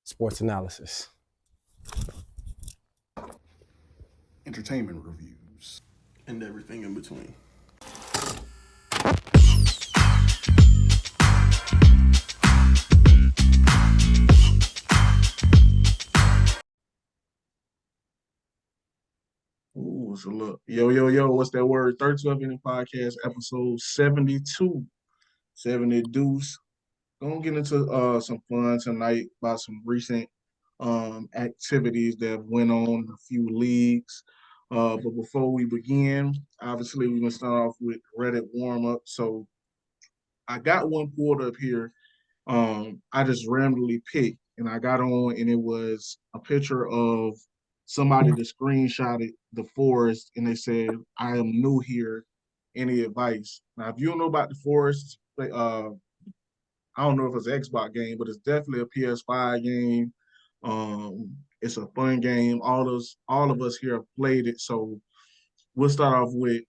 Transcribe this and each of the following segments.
sports analysis. Entertainment reviews. And everything in between. Ooh, so look. Yo, what's that word? 32 Inning Podcast, episode 72. 70 Deuce. Gonna get into some fun tonight about some recent activities that went on in a few leagues. But before we begin, obviously we're gonna start off with Reddit warm-up. So I got one pulled up here. I just randomly picked and I got on and it was a picture of somebody that screenshotted the forest and they said, I am new here. Any advice? Now, if you don't know about the forest, I don't know if it's an Xbox game, but it's definitely a PS5 game. It's a fun game. All of us here have played it. So we'll start off with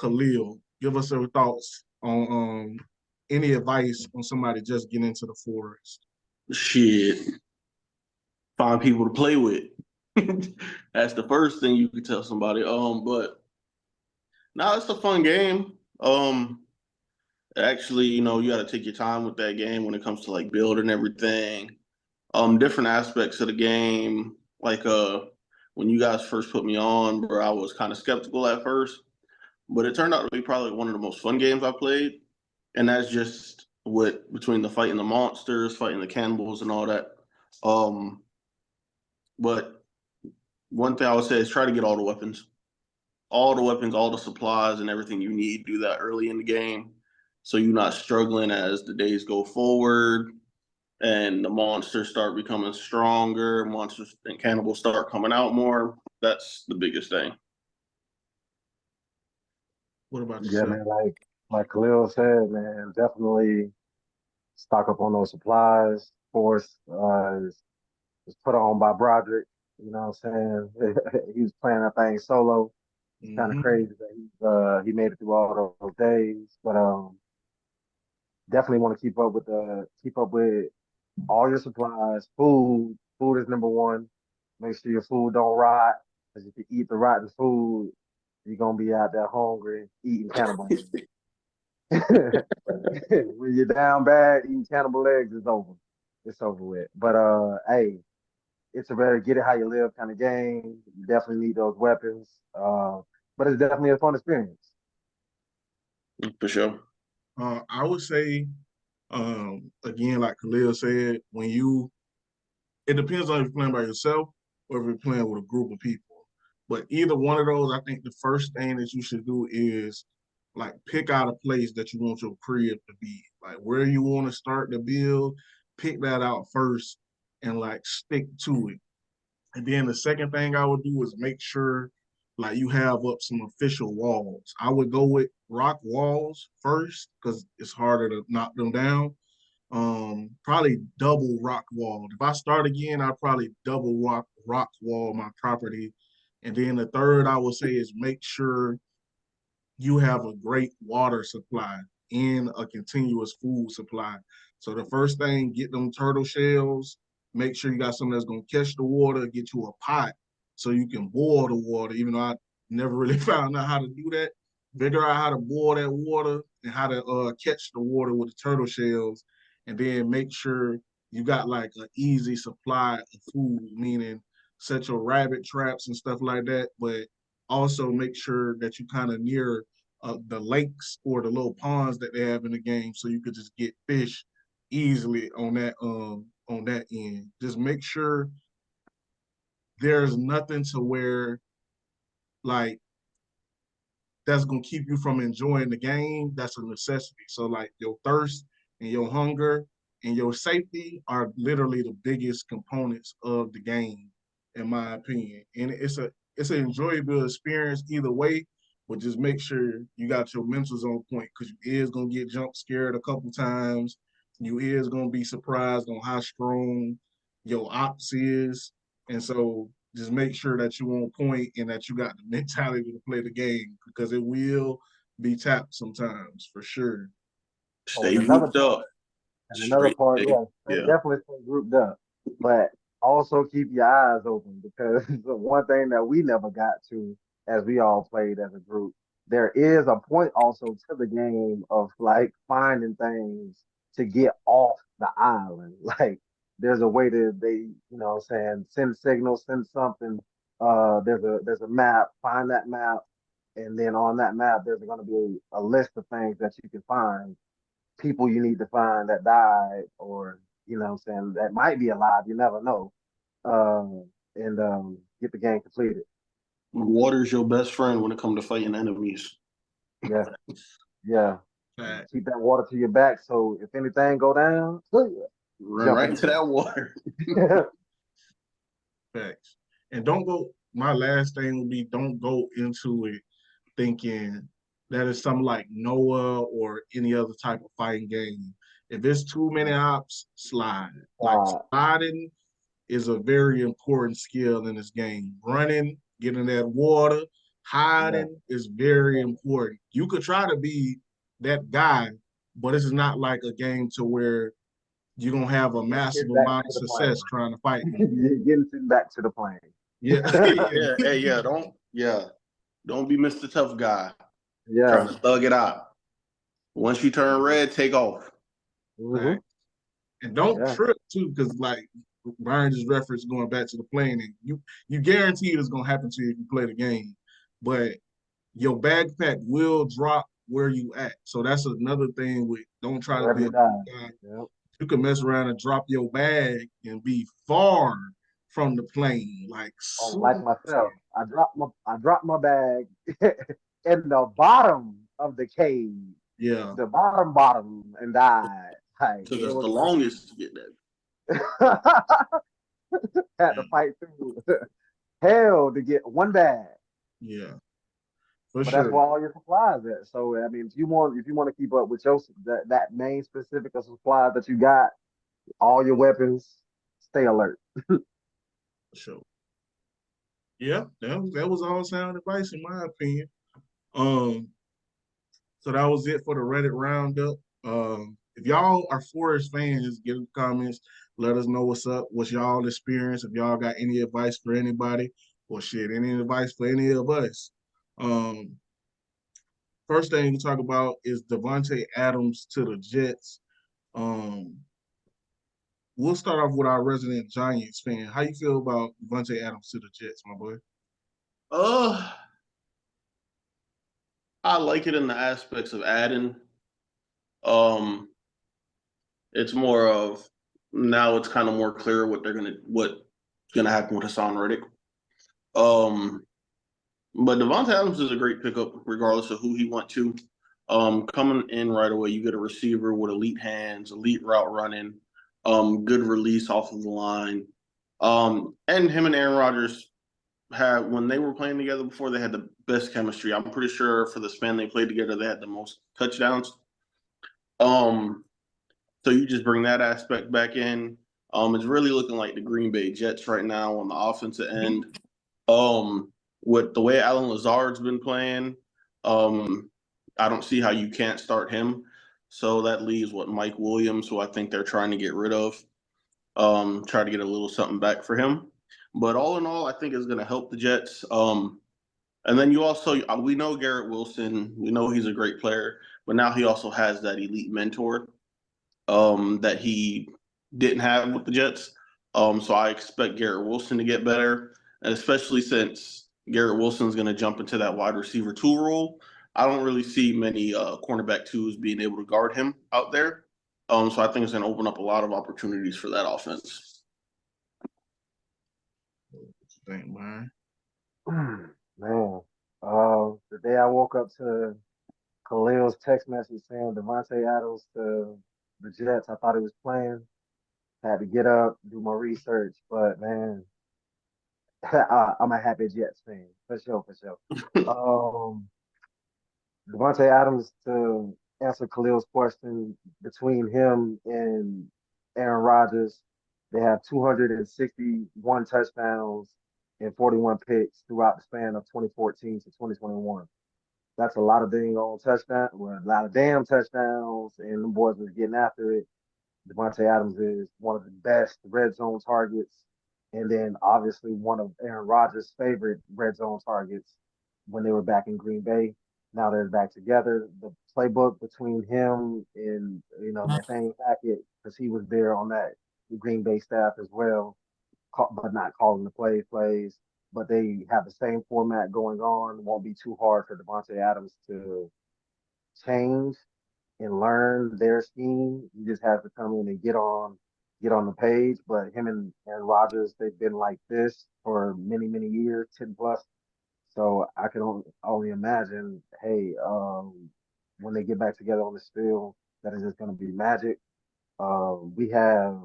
Chalil. Give us your thoughts on any advice on somebody just getting into the forest. Shit. Find people to play with. That's the first thing you could tell somebody. But now it's a fun game. Actually, you got to take your time with that game when it comes to like building everything. Different aspects of the game. Like when you guys first put me on, bro, I was kind of skeptical at first, but it turned out to be probably one of the most fun games I played. And that's just between the fighting the monsters, fighting the cannibals, and all that. But one thing I would say is try to get all the weapons, all the supplies, and everything you need. Do that early in the game, so you're not struggling as the days go forward and the monsters start becoming stronger. Monsters and cannibals start coming out more. That's the biggest thing. What about you? Yeah, man, like Khalil said, man, definitely stock up on those supplies. Of course, was put on by Brodrick. You know what I'm saying? He was playing that thing solo. It's kind of crazy that he made it through all those days. But definitely want to keep up with all your supplies. Food is number one. Make sure your food don't rot. Because if you eat the rotten food, you're gonna be out there hungry, eating cannibal legs. When you're down bad, eating cannibal legs is over. It's over with. But hey, it's a very get it how you live kind of game. You definitely need those weapons. But it's definitely a fun experience. For sure. I would say, again, like Khalil said, it depends on if you're playing by yourself or if you're playing with a group of people. But either one of those, I think the first thing that you should do is like pick out a place that you want your crib to be. Like where you want to start the build, pick that out first and like stick to it. And then the second thing I would do is make sure like you have up some official walls. I would go with rock walls first because it's harder to knock them down. Probably double rock wall. If I start again, I'd probably double rock wall my property. And then the third I would say is make sure you have a great water supply and a continuous food supply. So the first thing, get them turtle shells, make sure you got something that's gonna catch the water, get you a pot so you can boil the water, even though I never really found out how to do that. Figure out how to boil that water and how to catch the water with the turtle shells, and then make sure you got like an easy supply of food, meaning set your rabbit traps and stuff like that, but also make sure that you kind of near the lakes or the little ponds that they have in the game, so you could just get fish easily on that end. Just make sure there's nothing to where like that's gonna keep you from enjoying the game. That's a necessity. So like your thirst and your hunger and your safety are literally the biggest components of the game, in my opinion. And it's an enjoyable experience either way, but just make sure you got your mentals on point because you is gonna get jump scared a couple times. You is gonna be surprised on how strong your ops is. And so just make sure that you on point and that you got the mentality to play the game because it will be tapped sometimes for sure. Stay grouped up. And another part, definitely stay grouped up. but also keep your eyes open because the one thing that we never got to as we all played as a group, there is a point also to the game of like finding things to get off the island. Like there's a way to what I'm saying, send signals, send something. There's a map, find that map, and then on that map there's going to be a list of things that you can find, people you need to find that died or what I'm saying, that might be alive, you never know. And get the game completed. Water's your best friend when it comes to fighting enemies. Yeah, yeah. Facts. Keep that water to your back so if anything go down, Run jump right in. into that water. Facts. And don't go. My last thing will be don't go into it thinking that it's something like Noah or any other type of fighting game. If there's too many ops, slide. Like sliding is a very important skill in this game. Running, getting that water, Yeah, hiding is very important. You could try to be that guy, but this is not like a game to where you're gonna have a massive get back amount to of the success plane. trying to fight me. Getting back to the plane. Yeah, Yeah, hey, don't be Mr. Tough Guy Yeah. trying to thug it out. Once you turn red, take off. Hmm. and don't Yeah. trip too, because like Brian just referenced going back to the plane, and you guarantee it's gonna happen to you if you play the game, but your backpack will drop where you at. So that's another thing with don't try to Wherever be you a die. guy. Yep. You can mess around and drop your bag and be far from the plane, like Oh, like super. myself, I dropped my bag in the bottom of the cave, Yeah, the bottom, and died. Like Took it us the was longest to get that. had to fight through hell to get one bag. yeah, for But that's sure. where all your supplies at. So I mean, if you want to keep up with your that main specific of supplies that you got, all your weapons, stay alert. For sure. Yeah, that was all sound advice in my opinion. Um, So that was it for the Reddit roundup. If y'all are Forest fans, get in the comments. Let us know what's up, what's y'all experience. If y'all got any advice for anybody, or shit, any advice for any of us. Um, First thing to talk about is Davante Adams to the Jets. Um, we'll start off with our resident Giants fan. How you feel about Davante Adams to the Jets, my boy? Uh, I like it in the aspects of adding. Um, it's more of now it's kind of more clear what's gonna happen with Hassan Reddick. Um, but Davante Adams is a great pickup regardless of who he went to. Coming in right away, you get a receiver with elite hands, elite route running, good release off of the line. And him and Aaron Rodgers had when they were playing together before, they had the best chemistry. I'm pretty sure for the span they played together, they had the most touchdowns. Um, so you just bring that aspect back in. It's really looking like the Green Bay Jets right now on the offensive end. Um, with the way Alan Lazard's been playing, um, I don't see how you can't start him. So that leaves Mike Williams, who I think they're trying to get rid of. Try to get a little something back for him. But all in all, I think it's going to help the Jets. And then we know Garrett Wilson. We know he's a great player, but now he also has that elite mentor that he didn't have with the Jets. So I expect Garrett Wilson to get better, and especially since Garrett Wilson's going to jump into that wide receiver two role. I don't really see many cornerback twos being able to guard him out there. So I think it's going to open up a lot of opportunities for that offense. Thank man. Man, the day I woke up to Khalil's text message saying Davante Adams to the Jets, I thought he was playing. Had to get up, do my research, but man, I'm a happy Jets fan for sure, for sure. Um, Davante Adams, to answer Khalil's question, between him and Aaron Rodgers, they have 261 touchdowns and 41 picks throughout the span of 2014 to 2021. That's a lot of dang on touchdowns, well, a lot of damn touchdowns, and the boys was getting after it. Davante Adams is one of the best red zone targets, and then obviously one of Aaron Rodgers' favorite red zone targets when they were back in Green Bay. Now they're back together. The playbook between him and Nathaniel Hackett, because he was there on that Green Bay staff as well, but not calling the plays. But they have the same format going on. Won't be too hard for Davante Adams to change and learn their scheme. He just has to come in and get on the page. But him and Aaron Rodgers, they've been like this for many, many years, 10 plus. So I can only imagine, hey, when they get back together on this field, that is just going to be magic. We have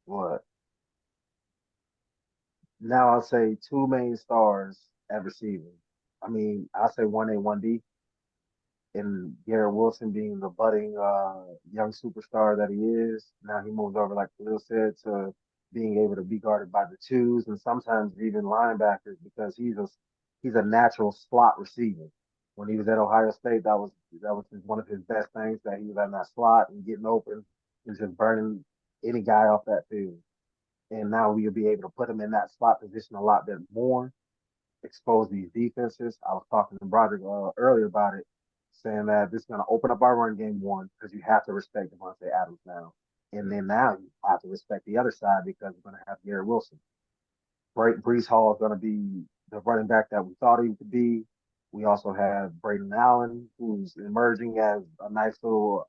what now? I'll say two main stars at receiving. I mean, I'll say 1A, 1B, and Garrett Wilson being the budding young superstar that he is. Now he moves over, like Khalil said, to being able to be guarded by the twos and sometimes even linebackers because he's a natural slot receiver. When he was at Ohio State, that was one of his best things that he was in that slot and getting open and just burning any guy off that field. And now we'll be able to put him in that slot position a lot bit more, expose these defenses. I was talking to Brodrick earlier about it, saying that this is going to open up our run game one because you have to respect Davante Adams now. And then now you have to respect the other side because you're going to have Garrett Wilson. Brees Hall is going to be the running back that we thought he could be. We also have Braden Allen, who's emerging as a nice little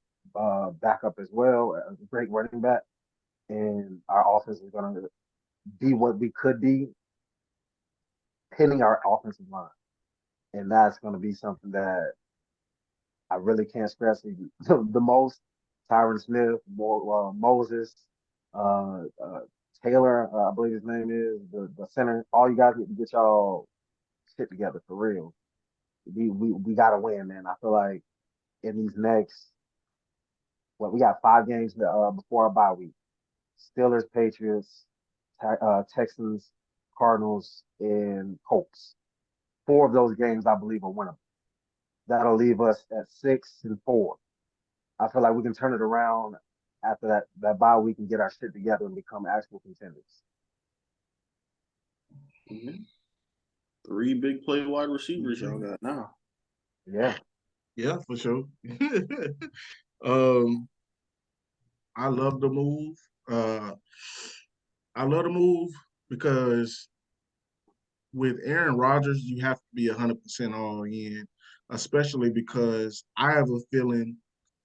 backup as well, a great running back. And our offense is going to be what we could be, hitting our offensive line. And that's going to be something that I really can't stress the most. Tyron Smith, Moses, uh, uh, Taylor, I believe his name is, the center. All you guys need to get y'all shit together for real. We got to win, man. I feel like in these next, we got 5 games before our bye week. Steelers, Patriots, Texans, Cardinals, and Colts. 4 of those games, I believe, are winnable. That'll leave us at 6-4. I feel like we can turn it around after that bye week and get our shit together and become actual contenders. Mm-hmm. 3 big play wide receivers y'all got now. Yeah. Yeah, for sure. um, I love the move. I love the move because with Aaron Rodgers, you have to be 100% all in, especially because I have a feeling,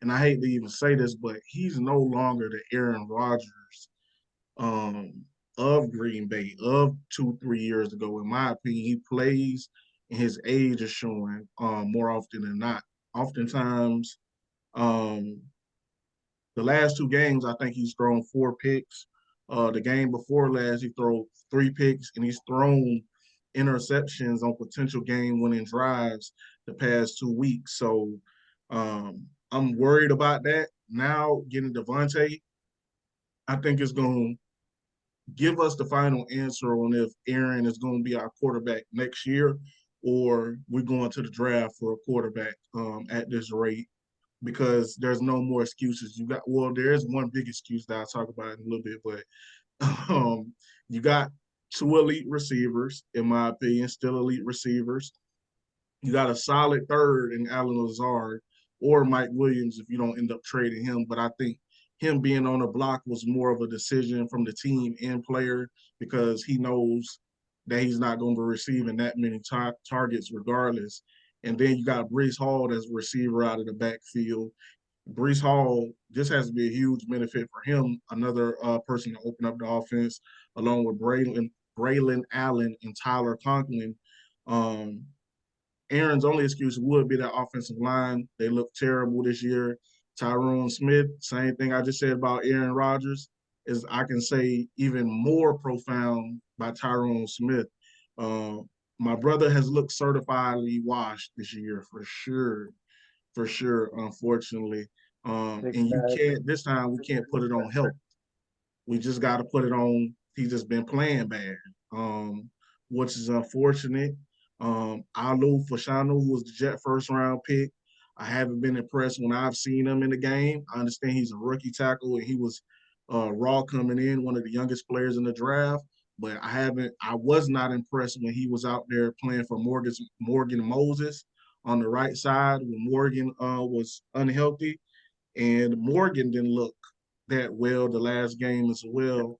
and I hate to even say this, but he's no longer the Aaron Rodgers um, of Green Bay of 2-3 years ago. In my opinion, he plays and his age is showing more often than not. Oftentimes, um, the last 2 games, I think he's thrown 4 picks. The game before last, he threw 3 picks, and he's thrown interceptions on potential game-winning drives the past 2 weeks. So I'm worried about that. Now getting Davante, I think it's going to give us the final answer on if Aaron is going to be our quarterback next year or we're going to the draft for a quarterback at this rate because there's no more excuses. There is one big excuse that I'll talk about in a little bit, but you got 2 elite receivers, in my opinion, still elite receivers. You got a solid third in Allen Lazard or Mike Williams if you don't end up trading him. But I think him being on the block was more of a decision from the team and player because he knows that he's not going to be receiving that many targets regardless. And then you got Brees Hall as a receiver out of the backfield. Brees Hall, this has to be a huge benefit for him, another person to open up the offense, along with Braylon Allen and Tyler Conklin. Um, Aaron's only excuse would be that offensive line. They look terrible this year. Tyrone Smith, same thing I just said about Aaron Rodgers, is I can say even more profound by Tyrone Smith. Uh, my brother has looked certifiably washed this year for sure, unfortunately. And you can't, this time we can't put it on health. We just got to put it on, he's just been playing bad, which is unfortunate. Alu Fashanu, who was the Jet first round pick. I haven't been impressed when I've seen him in the game. I understand he's a rookie tackle and he was raw coming in, one of the youngest players in the draft. But I was not impressed when he was out there playing for Morgan Moses on the right side when Morgan was unhealthy. And Morgan didn't look that well the last game as well.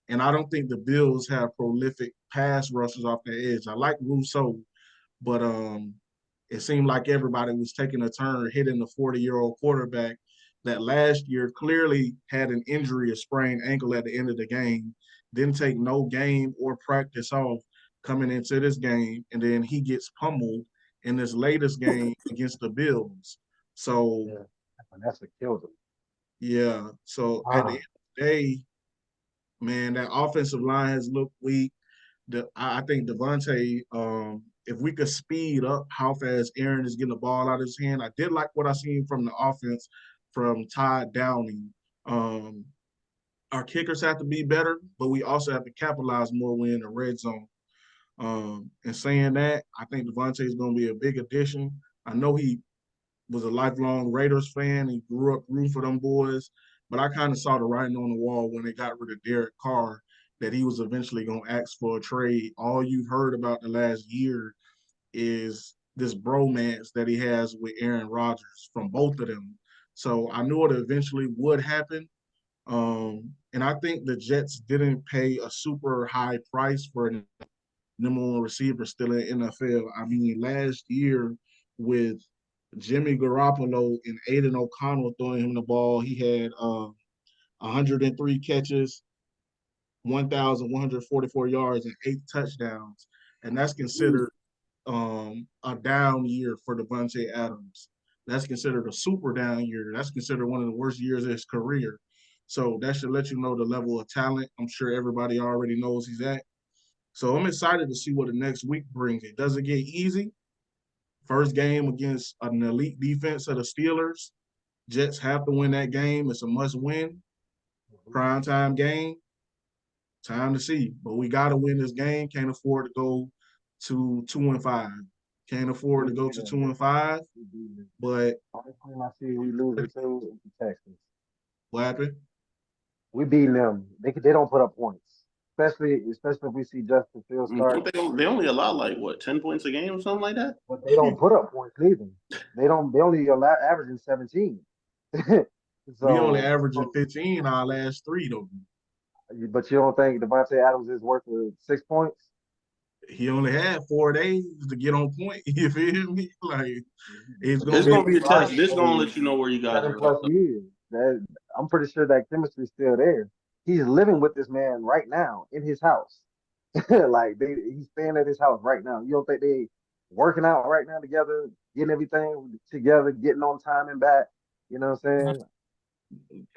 And I don't think the Bills have prolific pass rushers off the edge. I like Rousseau, but it seemed like everybody was taking a turn hitting the 40-year-old quarterback that last year clearly had an injury, a sprained ankle at the end of the game, didn't take no game or practice off coming into this game, and then he gets pummeled in this latest game against the Bills. So, Yeah, that's what killed him. yeah. So at the end of the day, man, that offensive line has looked weak. I think Davante, if we could speed up how fast Aaron is getting the ball out of his hand, I did like what I seen from the offense from Todd Downing. Our kickers have to be better, but we also have to capitalize more when in the red zone. And saying that, I think Davante is going to be a big addition. I know he was a lifelong Raiders fan. He grew up rooting for them boys, but I kind of saw the writing on the wall when they got rid of Derek Carr that he was eventually going to ask for a trade. All you've heard about the last year is this bromance that he has with Aaron Rodgers from both of them. So I knew it eventually would happen. And I think the Jets didn't pay a super high price for a number one receiver still in the NFL. I mean, last year with Jimmy Garoppolo and Aiden O'Connell throwing him the ball, he had 103 catches, 1,144 yards, and 8 touchdowns. And that's considered a down year for Davante Adams. That's considered a super down year. That's considered one of the worst years of his career. So that should let you know the level of talent. I'm sure everybody already knows he's at. So I'm excited to see what the next week brings. It doesn't get easy. First game against an elite defense of the Steelers. Jets have to win that game. It's a must-win. Primetime game. Time to see. But we got to win this game. Can't afford to go to 2-5. Can't afford to go to 2-5. But only time I see we losing to is the Texans. what happened? We beating them. They don't put up points, especially if we see Justin Fields start. They only allow like what 10 points a game or something like that. But they don't put up points neither. They don't. They only averaging 17. So we only averaging 15 our last 3 though. But you don't think Davante Adams is worth 6 points? He only had 4 days to get on point. You feel me? Like it's gonna be a test. This gonna let you know where you guys 7+ years. I'm pretty sure that chemistry is still there. He's living with this man right now in his house. Like he's staying at his house right now. You don't think they working out right now together, getting everything together, getting on time and back? You know what I'm saying?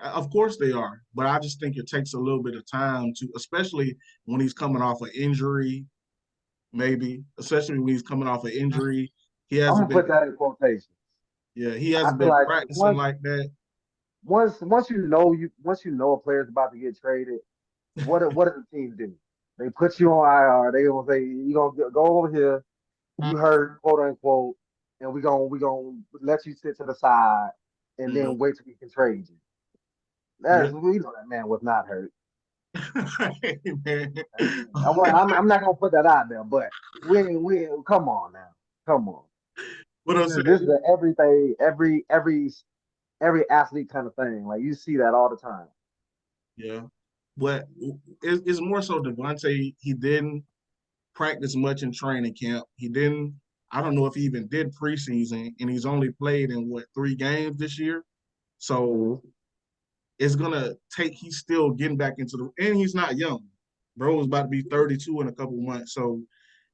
Of course they are, but I just think it takes a little bit of time to, especially when he's coming off an injury. Maybe, especially when he's coming off an injury, he hasn't I'm gonna put that in quotations. Yeah, he hasn't been like practicing like that. Once you know a player's about to get traded, what do the teams do? They put you on IR. They gonna say you gonna go over here. You heard, quote unquote, and we gonna let you sit to the side and then wait till we can trade you. We know that man was not hurt. I'm not gonna put that out there, but we come on now, come on. This is everything, every athlete kind of thing. Like you see that all the time. Yeah, but it's more so Davante. He didn't practice much in training camp. He didn't. I don't know if he even did preseason, and he's only played in 3 games this year. So it's gonna take. He's still getting back into and he's not young. Bro is about to be 32 in a couple months, so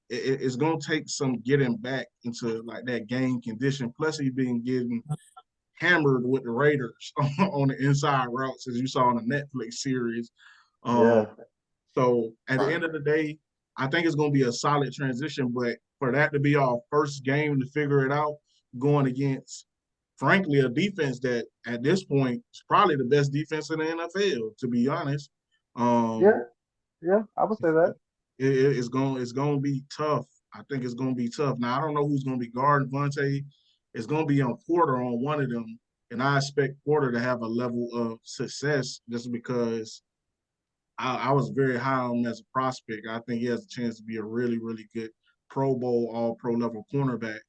it's gonna take some getting back into like that game condition. Plus, he's been getting hammered with the Raiders on the inside routes, as you saw in the Netflix series. So at the end of the day, I think it's going to be a solid transition. But for that to be our first game to figure it out, going against, frankly, a defense that at this point is probably the best defense in the NFL, to be honest. Yeah, I would say that. It's going to be tough. I think it's going to be tough. Now, I don't know who's going to be guarding Davante. it's going to be on Porter on one of them, and I expect Porter to have a level of success just because I was very high on him as a prospect. I think he has a chance to be a really, really good Pro Bowl, all-pro level cornerback.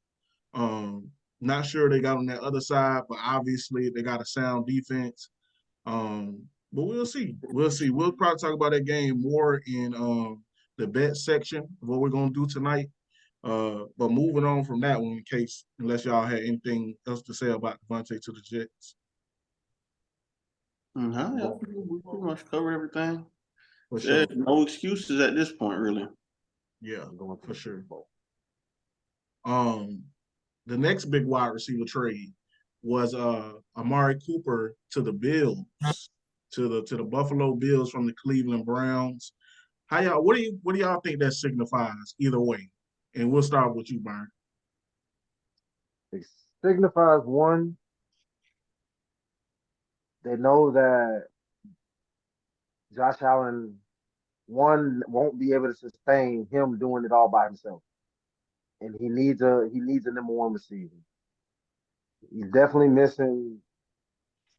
Not sure they got on that other side, but obviously they got a sound defense. But we'll see. We'll see. We'll probably talk about that game more in the bet section of what we're gonna do tonight. But moving on from that one, in case unless y'all had anything else to say about Davante to the Jets. Yeah, we pretty much covered everything. For sure. No excuses at this point, really. Yeah, for sure. The next big wide receiver trade was Amari Cooper to the Bills, to the Buffalo Bills from the Cleveland Browns. How y'all? What do y'all think that signifies? Either way, and we'll start with you, Byron. It signifies one. They know that Josh Allen, one, won't be able to sustain him doing it all by himself, and he needs a number one receiver. He's definitely missing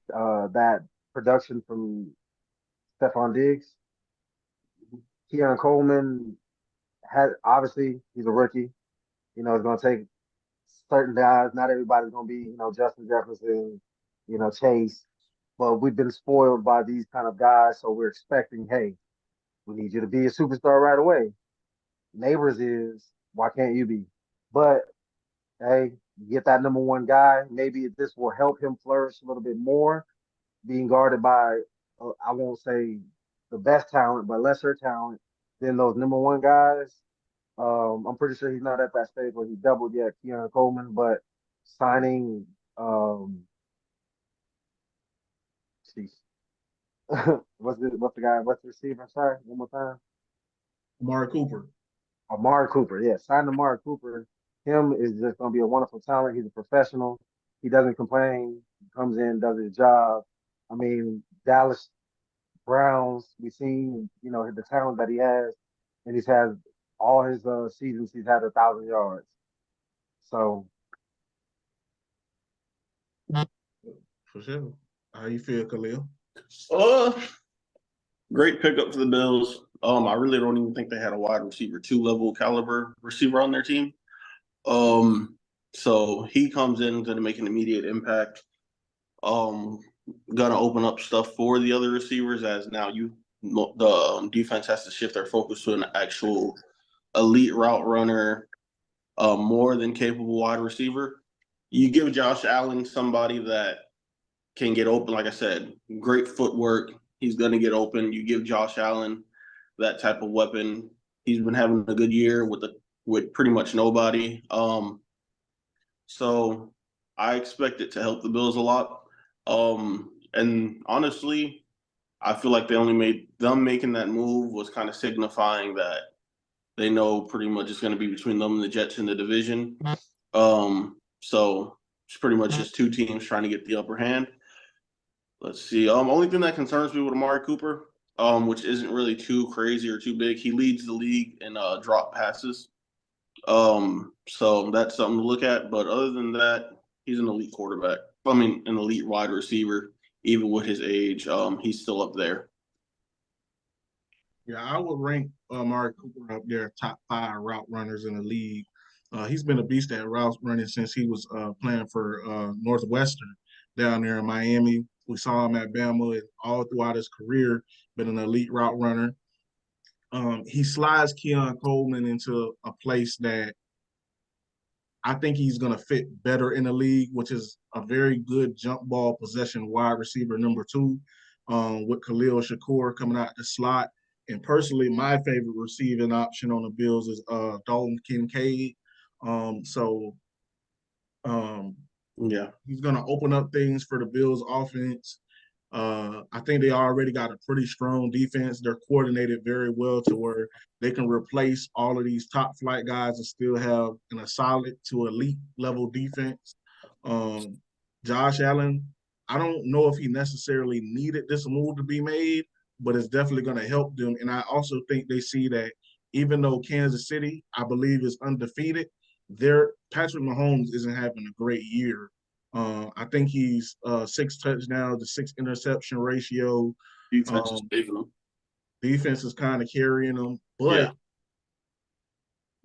that production from Stephon Diggs. Keon Coleman had obviously he's a rookie. You know, it's going to take certain guys. Not everybody's going to be, Justin Jefferson, Chase. But we've been spoiled by these kind of guys, so we're expecting, hey, we need you to be a superstar right away. Neighbors is, why can't you be? But hey, get that number one guy. Maybe this will help him flourish a little bit more, being guarded by, I won't say the best talent, but lesser talent than those number one guys. I'm pretty sure he's not at that stage where he doubled yet, Keon Coleman, but signing, jeez. What's the receiver? Sorry, one more time. Amari Cooper. Amari Cooper, yeah. Signing Amari Cooper. Him is just going to be a wonderful talent. He's a professional. He doesn't complain. He comes in, does his job. I mean, Dallas Browns, we've seen, the talent that he has, and he's had all his seasons, he's had 1,000 yards. So, for sure. How you feel, Khalil? Great pickup for the Bills. I really don't even think they had a wide receiver 2 level caliber receiver on their team. So he comes in to make an immediate impact. Gonna open up stuff for the other receivers as now the defense has to shift their focus to an actual elite route runner, more than capable wide receiver. You give Josh Allen somebody that can get open, like I said, great footwork. He's gonna get open. You give Josh Allen that type of weapon. He's been having a good year with pretty much nobody. So I expect it to help the Bills a lot. And honestly, I feel like them making that move was kind of signifying that they know pretty much it's going to be between them and the Jets in the division. So it's pretty much just two teams trying to get the upper hand. Let's see. Only thing that concerns me with Amari Cooper, which isn't really too crazy or too big, he leads the league in drop passes. So that's something to look at. But other than that, he's an elite quarterback. I mean, an elite wide receiver. Even with his age, he's still up there. Yeah, I would rank Amari Cooper up there, top 5 route runners in the league. He's been a beast at route running since he was playing for Northwestern down there in Miami. We saw him at Bama and all throughout his career, been an elite route runner. He slides Keon Coleman into a place that I think he's going to fit better in the league, which is a very good jump ball possession wide receiver number 2, with Khalil Shakur coming out the slot. And personally, my favorite receiving option on the Bills is Dalton Kincaid. Yeah, he's going to open up things for the Bills offense. I think they already got a pretty strong defense. They're coordinated very well to where they can replace all of these top flight guys and still have a solid to elite level defense. Josh Allen, I don't know if he necessarily needed this move to be made, but it's definitely going to help them. And I also think they see that even though Kansas City, I believe, is undefeated, Patrick Mahomes isn't having a great year. I think he's 6 touchdowns to 6 interception ratio. Defense is taking them. Defense is kind of carrying them, Yeah. but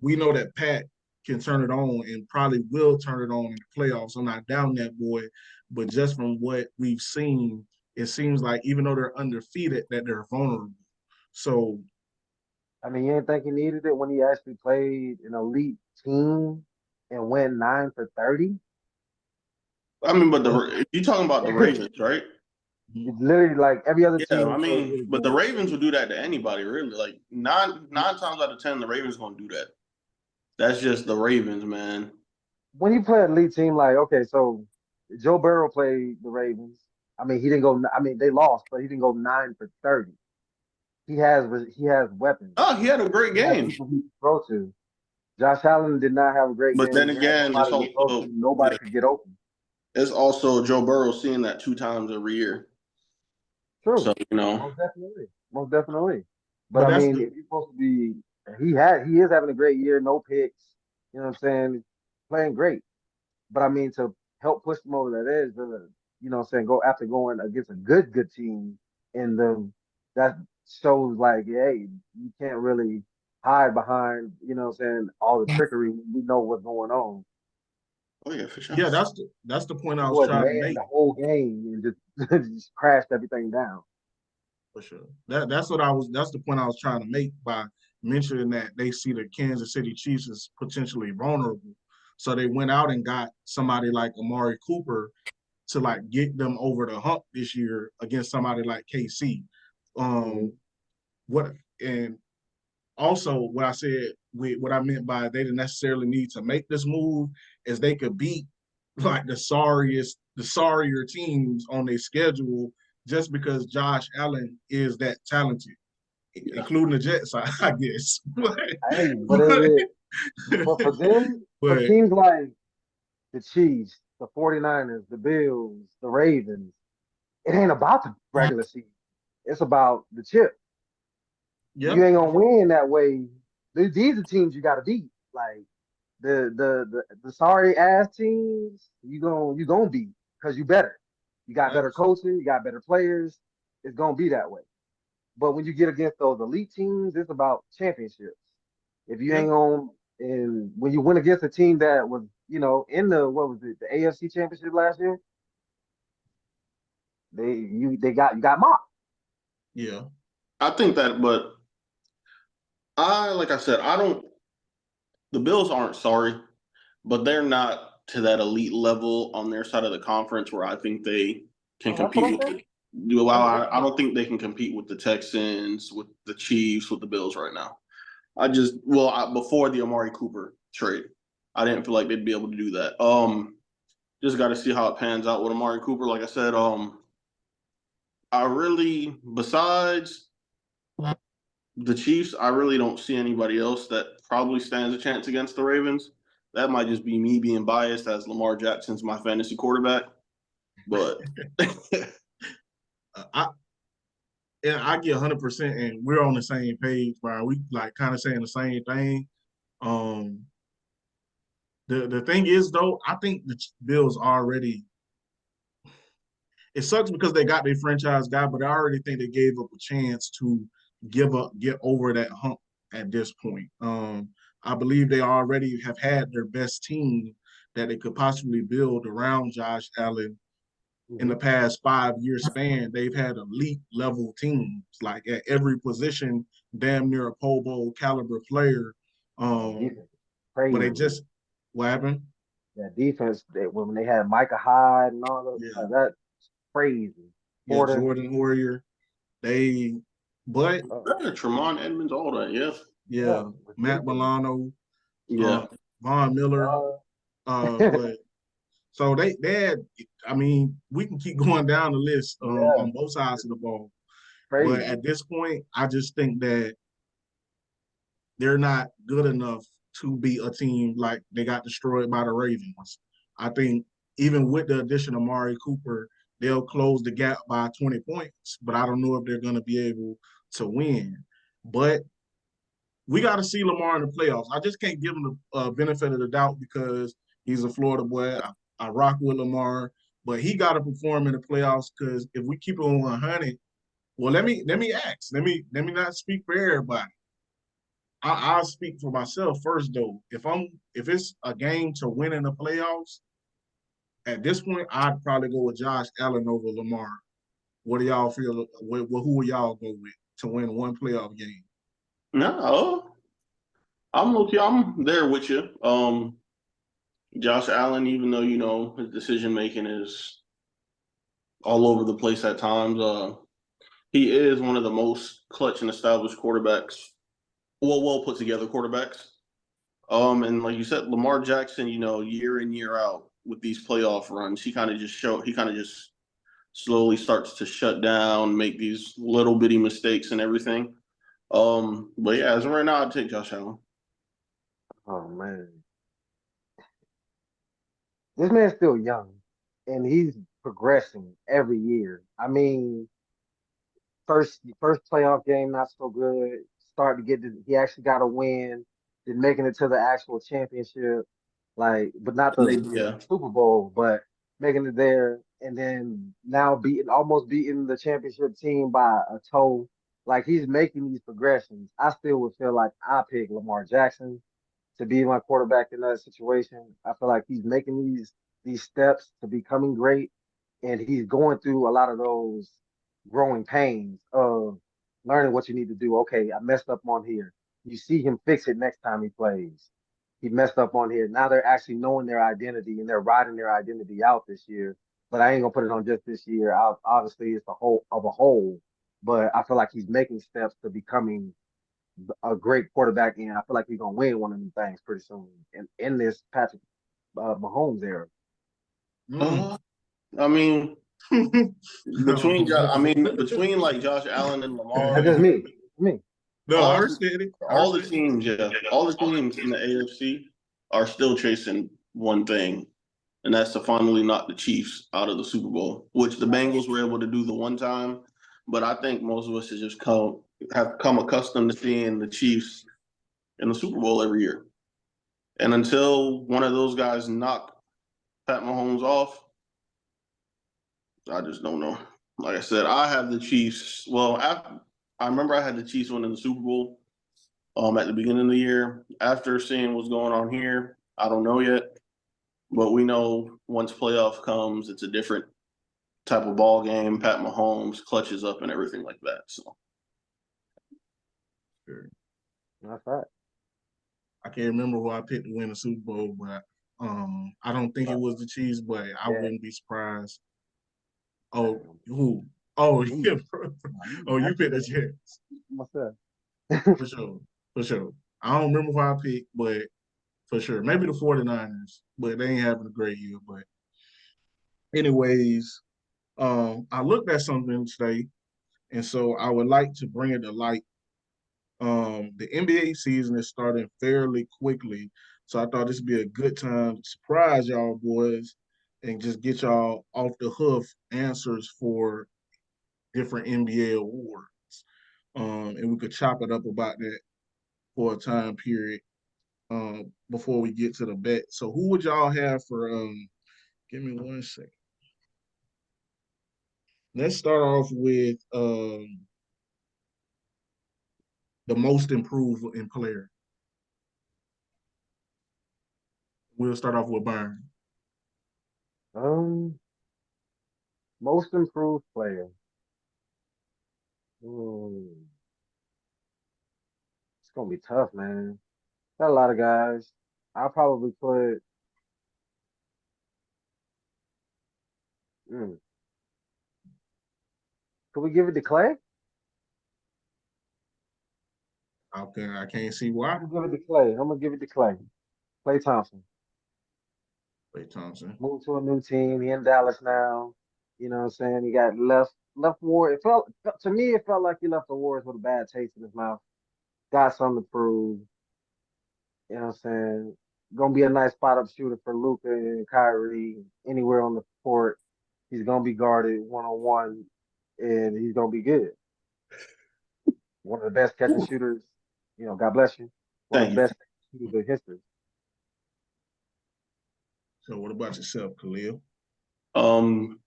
we know that Pat can turn it on and probably will turn it on in the playoffs. I'm not down that boy, but just from what we've seen, it seems like even though they're undefeated, that they're vulnerable. So, I mean, you didn't think he needed it when he actually played an elite team and went 9 for 30. I mean, but you talking about the Ravens, right? It's literally like every other Yeah, team. I mean, but the Ravens would do that to anybody, really. Like nine times out of 10, the Ravens gonna do that. That's just the Ravens, man. When you play an elite team, like okay, so Joe Burrow played the Ravens. I mean, he didn't go. I mean, they lost, but he didn't go 9 for 30. He has weapons. Oh, he had a great He has game. people he can throw to. Josh Allen did not have a great But game. then He had again, it's nobody to throw also to. Nobody could get open. it's also Joe Burrow seeing that 2 times every year. True. So, you know. Most definitely. Most definitely. But but I that's mean, the if you're supposed to be, he is having a great year, no picks. You know what I'm saying? Playing great. But I mean, to help push them over that edge, you know what I'm saying, go after going against a good team in them, that shows like, hey, you can't really hide behind, you know what I'm saying, all the trickery. We know what's going on. Oh yeah, for sure. yeah, that's the point The I was boys trying to ran make. the whole game and just, just crashed everything down. For sure. That's the point I was trying to make by mentioning that they see the Kansas City Chiefs as potentially vulnerable. So they went out and got somebody like Amari Cooper to like get them over the hump this year against somebody like KC. Mm-hmm. What and also what I said what I meant by they didn't necessarily need to make this move is they could beat like the sorrier teams on their schedule just because Josh Allen is that talented, Yeah. including the Jets, I guess. Hey, but for them, for but teams like the Chiefs, the 49ers, the Bills, the Ravens, it ain't about the regular season. It's about the chip. yeah, You ain't gonna win that way. These are teams you gotta beat. Like the sorry ass teams, you gonna beat because you better. You got better coaching, you got better players. It's gonna be that way. But when you get against those elite teams, it's about championships. If you yeah, ain't on, and when you win against a team that was, in the what was it, the AFC Championship last year, you got mocked. yeah, I think that, but like I said, I don't. The Bills aren't sorry, but they're not to that elite level on their side of the conference where I think they can Oh, that's what compete I'm with. saying. Well, That's, I don't think they can compete with the Texans, with the Chiefs, with the Bills right now. Before the Amari Cooper trade, I didn't feel like they'd be able to do that. Just got to see how it pans out with Amari Cooper. Like I said, besides the Chiefs, I really don't see anybody else that probably stands a chance against the Ravens. That might just be me being biased as Lamar Jackson's my fantasy quarterback. But I and I get 100%, and we're on the same page, Brian. We like kind of saying the same thing. Um, the thing is though, I think the Bills already. It sucks because they got their franchise guy, but I already think they gave up a chance to get over that hump at this point. I believe they already have had their best team that they could possibly build around Josh Allen in the past 5 year span. They've had elite level teams, like at every position, damn near a Pro Bowl caliber player. defense But they crazy. just what happened? That defense, when they had Micah Hyde and all that, Yeah, that's crazy. yeah, Porter, Jordan Warrior. They, but Tremont Edmonds, all that, yeah. yeah, yeah, with Matt defense. Milano, Yeah. Von Miller. Uh, But so they had. I mean, we can keep going down the list yeah, on both sides of the ball. But crazy. at this point, I just think that they're not good enough to be a team like they got destroyed by the Ravens. I think even with the addition of Amari Cooper, they'll close the gap by 20 points, but I don't know if they're going to be able to win. But we got to see Lamar in the playoffs. I just can't give him the benefit of the doubt because he's a Florida boy. I rock with Lamar, but he got to perform in the playoffs because if we keep it on 100, well, let me ask. Let me not speak for everybody. I'll speak for myself first though. If it's a game to win in the playoffs, at this point, I'd probably go with Josh Allen over Lamar. What do y'all feel? Who will y'all go with to win one playoff game? No, I'm there with you. Josh Allen, even though his decision making is all over the place at times, he is one of the most clutch and established quarterbacks. Well put together quarterbacks. And like you said, Lamar Jackson, year in, year out with these playoff runs, he kind of just slowly starts to shut down, make these little bitty mistakes and everything. But yeah, as of right now, I'd take Josh Allen. Oh man, this man's still young, and he's progressing every year. I mean, first playoff game not so good. He actually got a win. Then making it to the actual championship, but not the Yeah. Super Bowl, but making it there, and then now almost beating the championship team by a toe. Like he's making these progressions. I still would feel like I pick Lamar Jackson to be my quarterback in that situation. I feel like he's making these steps to becoming great, and he's going through a lot of those growing pains of learning what you need to do. Okay, I messed up on here. You see him fix it next time he plays. He messed up on here. Now they're actually knowing their identity and they're riding their identity out this year. But I ain't gonna put it on just this year. Obviously, it's a whole. But I feel like he's making steps to becoming a great quarterback, and I feel like he's gonna win one of them things pretty soon. In this Patrick Mahomes era. Uh, I mean, between like Josh Allen and That's Lamar, just me. Me. No, I all understand it. all the teams, all the teams in the AFC are still chasing one thing, and that's to finally knock the Chiefs out of the Super Bowl, which the Bengals were able to do the one time. But I think most of us have come accustomed to seeing the Chiefs in the Super Bowl every year. And until one of those guys knock Pat Mahomes off, I just don't know. Like I said, I have the Chiefs. Well, I remember I had the Chiefs winning the Super Bowl at the beginning of the year. After seeing what's going on here, I don't know yet. But we know once playoff comes, it's a different type of ball game. Pat Mahomes clutches up and everything like that. So Sure. That's right. I can't remember who I picked to win the Super Bowl, but I don't think it was the Chiefs, but I Yeah. wouldn't be surprised. Oh, who? Oh, yeah, bro. Oh, you picked the Jets. Myself. For sure. For sure. I don't remember who I picked, but for sure. Maybe the 49ers, but they ain't having a great year. But anyways, I looked at something today, and so I would like to bring it to light. The NBA season is starting fairly quickly, so I thought this would be a good time to surprise y'all boys and just get y'all off the hoof answers for different NBA awards. And we could chop it up about that for a time period before we get to the bet. So who would y'all have for give me 1 second. Let's start off with the most improved in player. We'll start off with Byron. Um, Most improved player. Hmm. It's gonna be tough, man. Got a lot of guys. I'll probably put. Mm, could we give it to Clay? I can't see why. I'm gonna give it to Clay. I'm gonna give it to Clay. Clay Thompson. Klay Thompson. Moved to a new team. He in Dallas now. You know what I'm saying? He got left War. To me, it felt like he left the Warriors with a bad taste in his mouth. Got something to prove. You know what I'm saying? Gonna be a nice spot up shooter for Luka and Kyrie anywhere on the court. He's gonna be guarded 1-on-1, and he's gonna be good. One of the best catching shooters God bless you. One of Thank the you. best things in history. So what about yourself, Khalil? Um,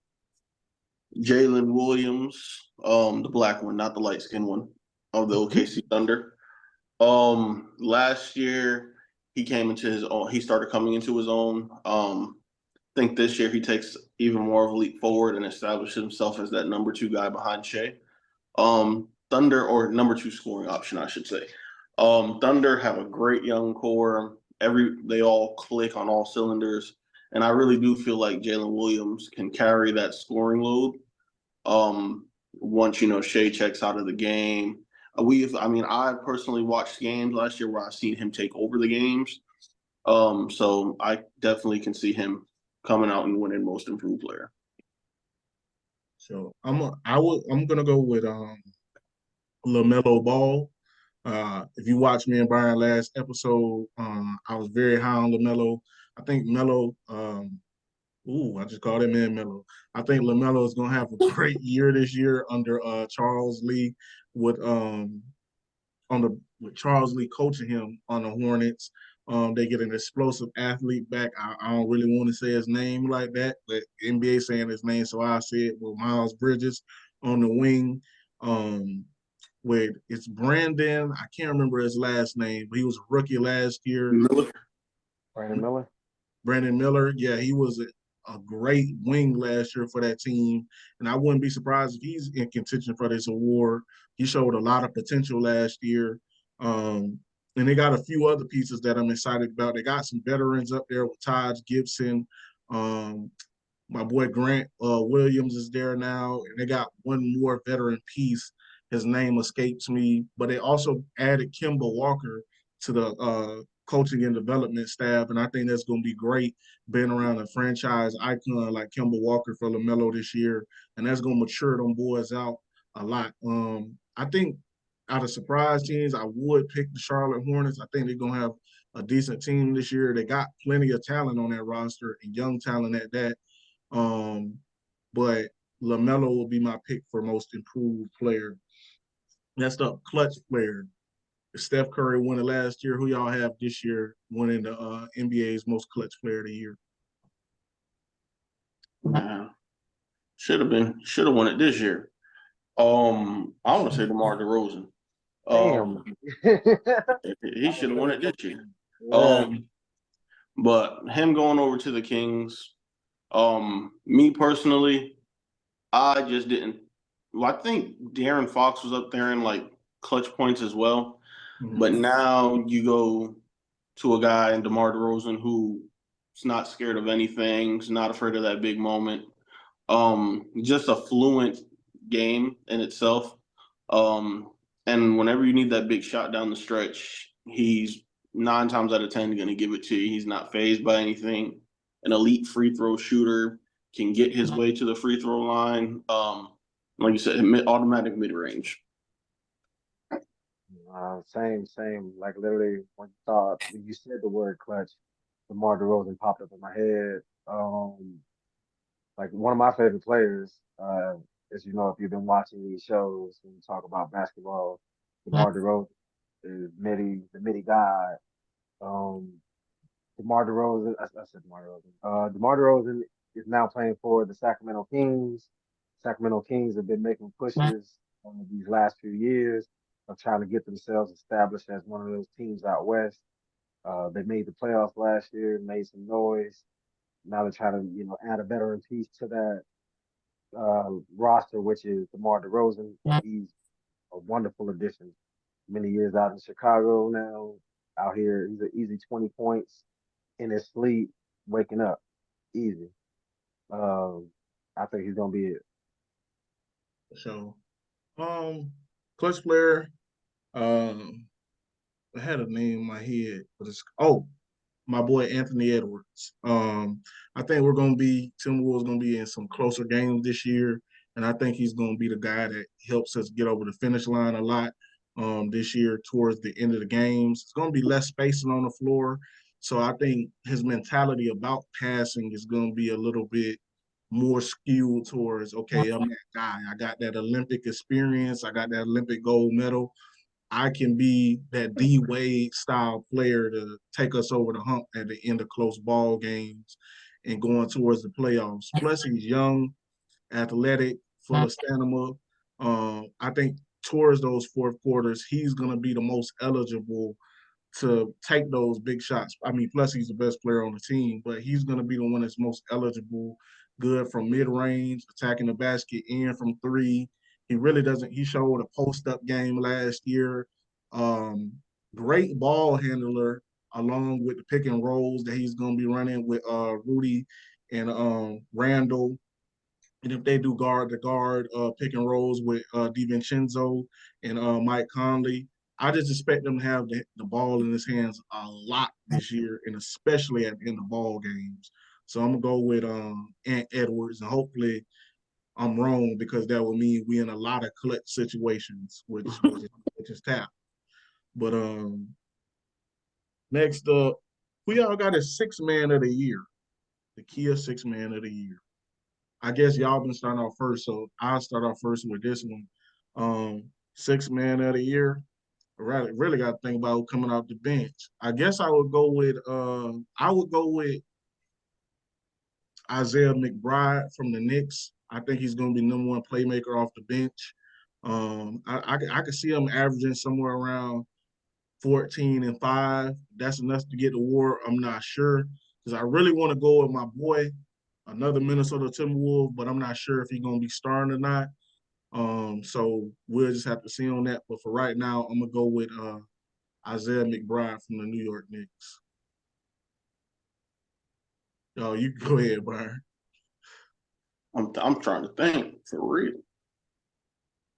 Jalen Williams, the black one, not the light skinned one, of the OKC Thunder. Last year he came into his own. He started coming into his own. I think this year he takes even more of a leap forward and establishes himself as that number two guy behind Shea. Thunder, or number two scoring option, I should say. Thunder have a great young core. They all click on all cylinders, and I really do feel like Jalen Williams can carry that scoring load. Once Shea checks out of the game, I personally watched games last year where I've seen him take over the games. So I definitely can see him coming out and winning Most Improved Player. So I'm gonna go with LaMelo Ball. If you watched me and Brian last episode, I was very high on LaMelo. I think Melo. I just called him man Melo. I think LaMelo is gonna have a great year this year under Charles Lee with with Charles Lee coaching him on the Hornets. They get an explosive athlete back. I don't really want to say his name like that, but NBA saying his name, so I say it with Miles Bridges on the wing. With it's Brandon, I can't remember his last name, but he was a rookie last year. Miller? Brandon Miller. Brandon Miller, yeah, he was a great wing last year for that team, and I wouldn't be surprised if he's in contention for this award. He showed a lot of potential last year, and they got a few other pieces that I'm excited about. They got some veterans up there with Taj Gibson. My boy Grant Williams is there now, and they got one more veteran piece. His name escapes me, but they also added Kemba Walker to the coaching and development staff, and I think that's going to be great being around a franchise icon like Kemba Walker for LaMelo this year, and that's going to mature them boys out a lot. I think out of surprise teams, I would pick the Charlotte Hornets. I think they're going to have a decent team this year. They got plenty of talent on that roster and young talent at that. But LaMelo will be my pick for most improved player. Next up, clutch player. Steph Curry won it last year. Who y'all have this year winning the NBA's most clutch player of the year? Man, should have won it this year. I want to say DeMar DeRozan. Damn. He should have won it this year. Yeah. But him going over to the Kings, me personally, I just didn't. Well, I think De'Aaron Fox was up there in like clutch points as well. Mm-hmm. But now you go to a guy in DeMar DeRozan who's not scared of anything, is not afraid of that big moment. Just a fluent game in itself. And whenever you need that big shot down the stretch, he's 9 times out of 10 going to give it to you. He's not fazed by anything. An elite free throw shooter, can get his way to the free throw line. Like you said, automatic mid range. Same. Like literally, when you said the word clutch, DeMar DeRozan popped up in my head. Like one of my favorite players, as you know, if you've been watching these shows and you talk about basketball, DeMar DeRozan is the midi god. Um, DeMar DeRozan, I said DeMar DeRozan. DeMar DeRozan is now playing for the Sacramento Kings. Sacramento Kings have been making pushes these last few years of trying to get themselves established as one of those teams out west. They made the playoffs last year, made some noise. Now they're trying to, add a veteran piece to that roster, which is DeMar DeRozan. He's a wonderful addition. Many years out in Chicago now. Out here, he's an easy 20 points in his sleep, waking up. Easy. I think he's gonna be it. So, clutch player. I had a name in my head, but it's my boy Anthony Edwards. I think Timberwolves gonna be in some closer games this year, and I think he's gonna be the guy that helps us get over the finish line a lot this year towards the end of the games. It's gonna be less spacing on the floor, so I think his mentality about passing is gonna be a little bit more skewed towards, okay, I'm that guy. I got that Olympic experience. I got that Olympic gold medal. I can be that D Wade style player to take us over the hump at the end of close ball games and going towards the playoffs. Plus, he's young, athletic, full of stamina. I think towards those fourth quarters, he's going to be the most eligible to take those big shots. I mean, plus he's the best player on the team, but he's going to be the one that's most eligible, good from mid-range, attacking the basket, and from three. He really doesn't. He showed a post-up game last year. Um, Great ball handler, along with the pick and rolls that he's going to be running with Rudy and Randall. And if they do guard to guard pick and rolls with DiVincenzo and Mike Conley, I just expect them to have the ball in his hands a lot this year, and especially in the ball games. So I'm gonna go with Ant Edwards, and hopefully I'm wrong, because that would mean we in a lot of clutch situations, which is tap. But next up, who y'all got as sixth man of the year? The Kia sixth man of the year. I guess y'all been starting off first, so I'll start off first with this one. Sixth man of the year. Really got to think about coming off the bench. I guess I would go with Isaiah McBride from the Knicks. I think he's going to be number one playmaker off the bench. I could see him averaging somewhere around 14 and 5. That's enough to get the war. I'm not sure, because I really want to go with my boy, another Minnesota Timberwolves, but I'm not sure if he's going to be starting or not. So we'll just have to see on that. But for right now, I'm going to go with Isaiah McBride from the New York Knicks. Oh, you go ahead, Brian. I'm trying to think for real.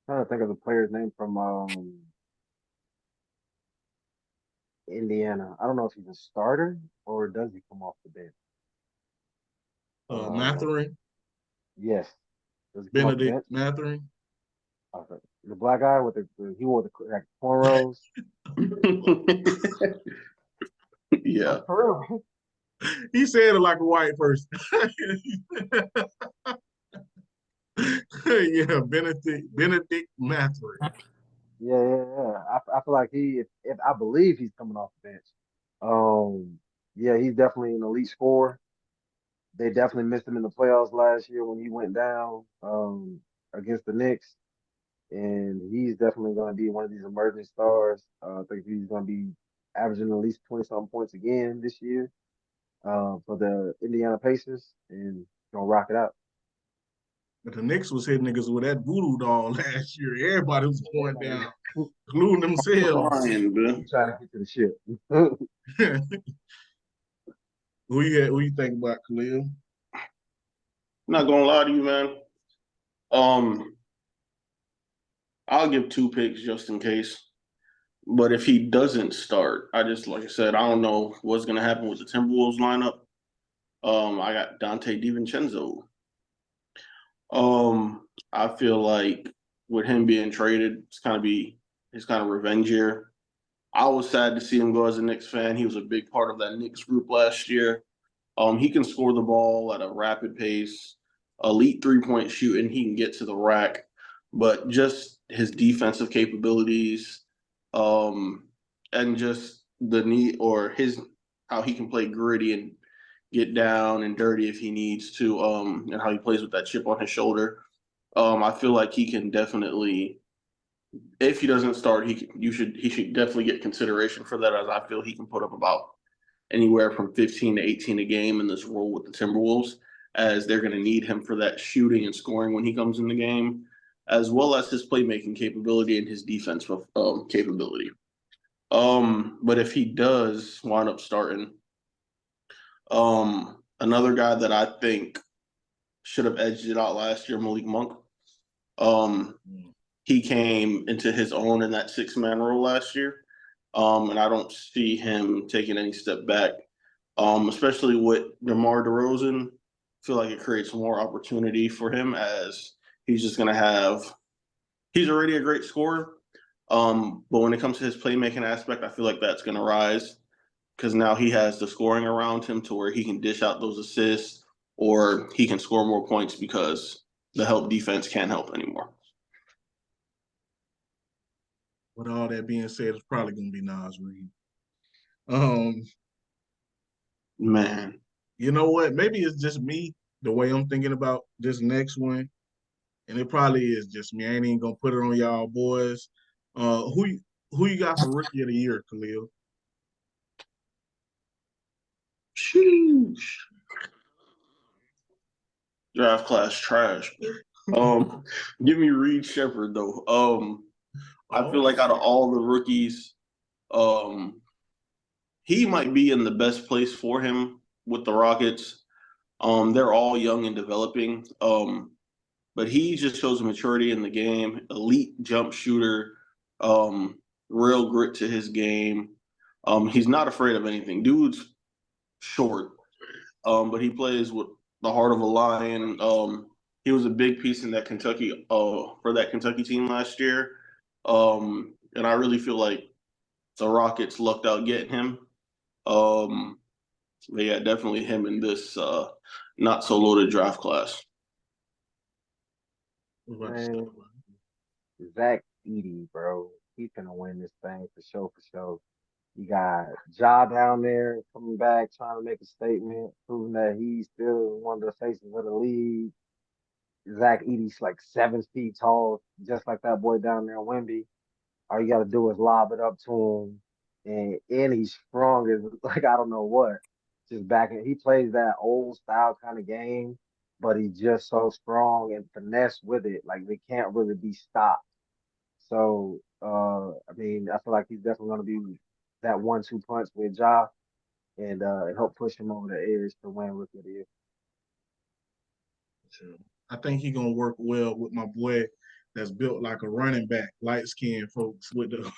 I'm trying to think of the player's name from Indiana. I don't know if he's a starter or does he come off the bench. Mathurin. Yes. Benedict Mathurin. Okay. The black guy with he wore the cornrows. Yeah. For real. He said it like a white person. Yeah, Benedict Mathurin. Yeah. I feel like if I believe he's coming off the bench. Yeah, he's definitely an elite scorer. They definitely missed him in the playoffs last year when he went down against the Knicks. And he's definitely going to be one of these emerging stars. I think he's going to be averaging at least 20-something points again this year for the Indiana Pacers, and going to rock it out. But the Knicks was hitting niggas with that voodoo doll last year. Everybody was going down, including themselves. Fine, Trying to get to the ship. Who you think about, Khalil? Not gonna lie to you, man. I'll give 2 picks just in case. But if he doesn't start, like I said, I don't know what's gonna happen with the Timberwolves lineup. I got Dante DiVincenzo. I feel like with him being traded, it's kind of revenge year. I was sad to see him go as a Knicks fan. He was a big part of that Knicks group last year. He can score the ball at a rapid pace, elite 3-point shooting. He can get to the rack, but just his defensive capabilities, and just the need or how he can play gritty and get down and dirty if he needs to, and how he plays with that chip on his shoulder. I feel like he can definitely, if he doesn't start, he should definitely get consideration for that, as I feel he can put up about anywhere from 15 to 18 a game in this role with the Timberwolves, as they're going to need him for that shooting and scoring when he comes in the game, as well as his playmaking capability and his defensive capability. But if he does wind up starting, another guy that I think should have edged it out last year, Malik Monk. He came into his own in that 6-man role last year. And I don't see him taking any step back, especially with DeMar DeRozan. I feel like it creates more opportunity for him, as he's just going to he's already a great scorer. But when it comes to his playmaking aspect, I feel like that's going to rise, because now he has the scoring around him to where he can dish out those assists, or he can score more points because the help defense can't help anymore. with all that being said, it's probably gonna be Nas Reed. Um, Man, you know what? Maybe it's just me the way I'm thinking about this next one, and it probably is just me. I ain't even gonna put it on y'all boys. Who you got for Rookie of the Year, Khalil? sheesh. Draft class trash. Give me Reed Shepherd though. I feel like out of all the rookies, he might be in the best place for him with the Rockets. They're all young and developing. But he just shows maturity in the game, elite jump shooter, real grit to his game. He's not afraid of anything. Dude's short, but he plays with the heart of a lion. He was a big piece in that Kentucky for that Kentucky team last year. And I really feel like the Rockets lucked out getting him. But yeah, definitely him in this not so loaded draft class. Man, Zach Edey, bro. He's gonna win this thing for sure, for sure. You got Ja down there coming back, trying to make a statement, proving that he's still one of the faces of the league. Zach Edey's like 7 feet tall, just like that boy down there in Wemby. All you got to do is lob it up to him, and he's strong as like I don't know what. Just he plays that old style kind of game, but he's just so strong and finesse with it. Like they can't really be stopped. So I mean, I feel like he's definitely gonna be that 1-2 punch with Ja and help push him over the edge to win Rookie of the Year. I think he gonna work well with my boy that's built like a running back, light skinned folks with the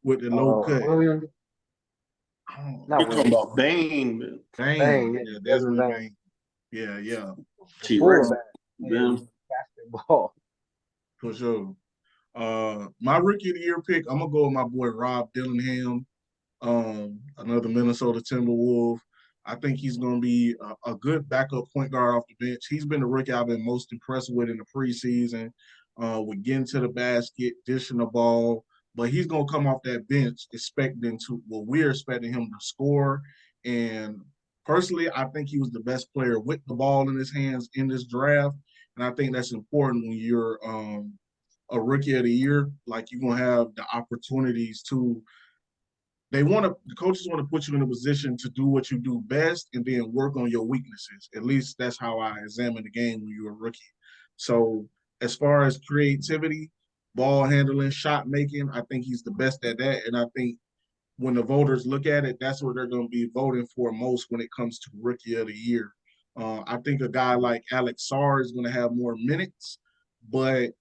with the low cut. Williams, Oh, You're not talking Williams. about Bane, Bang. Yeah, Yeah, Desmond Desmond Bane, Bang. Yeah, yeah, the T-Rex. fullback. Them. Man, basketball. for sure. My Rookie of the Year pick, I'm gonna go with my boy Rob Dillingham, another Minnesota Timberwolf. I think he's going to be a good backup point guard off the bench. He's been the rookie I've been most impressed with in the preseason, with getting to the basket, dishing the ball. But he's going to come off that bench we're expecting him to score. And personally, I think he was the best player with the ball in his hands in this draft. And I think that's important when you're a Rookie of the Year. Like, you're going to have the opportunities to the coaches want to put you in a position to do what you do best and then work on your weaknesses. At least that's how I examine the game when you're a rookie. So as far as creativity, ball handling, shot making, I think he's the best at that. And I think when the voters look at it, that's what they're going to be voting for most when it comes to Rookie of the Year. I think a guy like Alex Sarr is going to have more minutes, but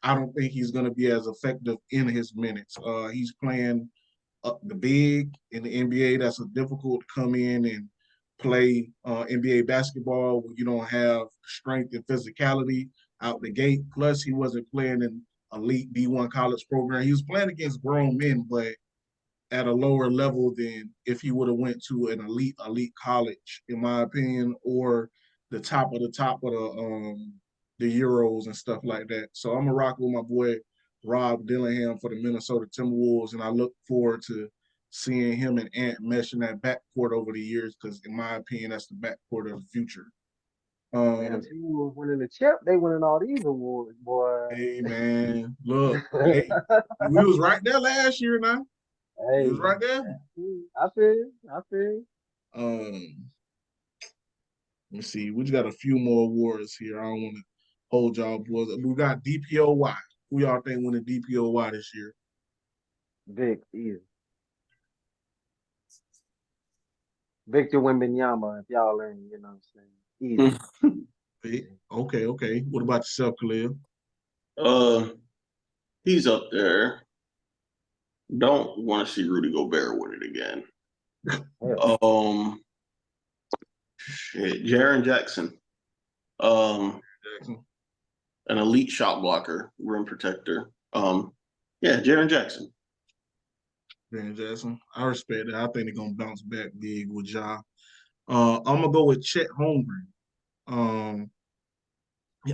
I don't think he's going to be as effective in his minutes. He's playing the big in the NBA. That's difficult to come in and play NBA basketball when you don't have strength and physicality out the gate. Plus, he wasn't playing in elite D1 college program. He was playing against grown men, but at a lower level than if he would have went to an elite college, in my opinion, or the top of the Euros and stuff like that. So I'm gonna rock with my boy Rob Dillingham for the Minnesota Timberwolves, and I look forward to seeing him and Ant mesh in that backcourt over the years because, in my opinion, that's the backcourt of the future. Man, team was winning the chip. They winning all these awards, boy. Hey man, look, hey, we was right there last year. Now we was Hey, right there. I feel you. I feel you. Um, let me see. We just got a few more awards here. I don't want to hold y'all boys. We got DPOY. Who y'all think winning DPOY this year? Vic, easy. Victor Wembanyama, if y'all learn, you know what I'm saying? Easy. Hey, okay. What about yourself, Khalil? Uh, he's up there. Don't want to see Rudy Gobert win it again. Yeah. Jaren Jackson. Jackson. An elite shot blocker, rim protector. Jaren Jackson. Jaren Jackson. I respect that. I think they're gonna bounce back big with Ja. I'm gonna go with Chet Holmgren.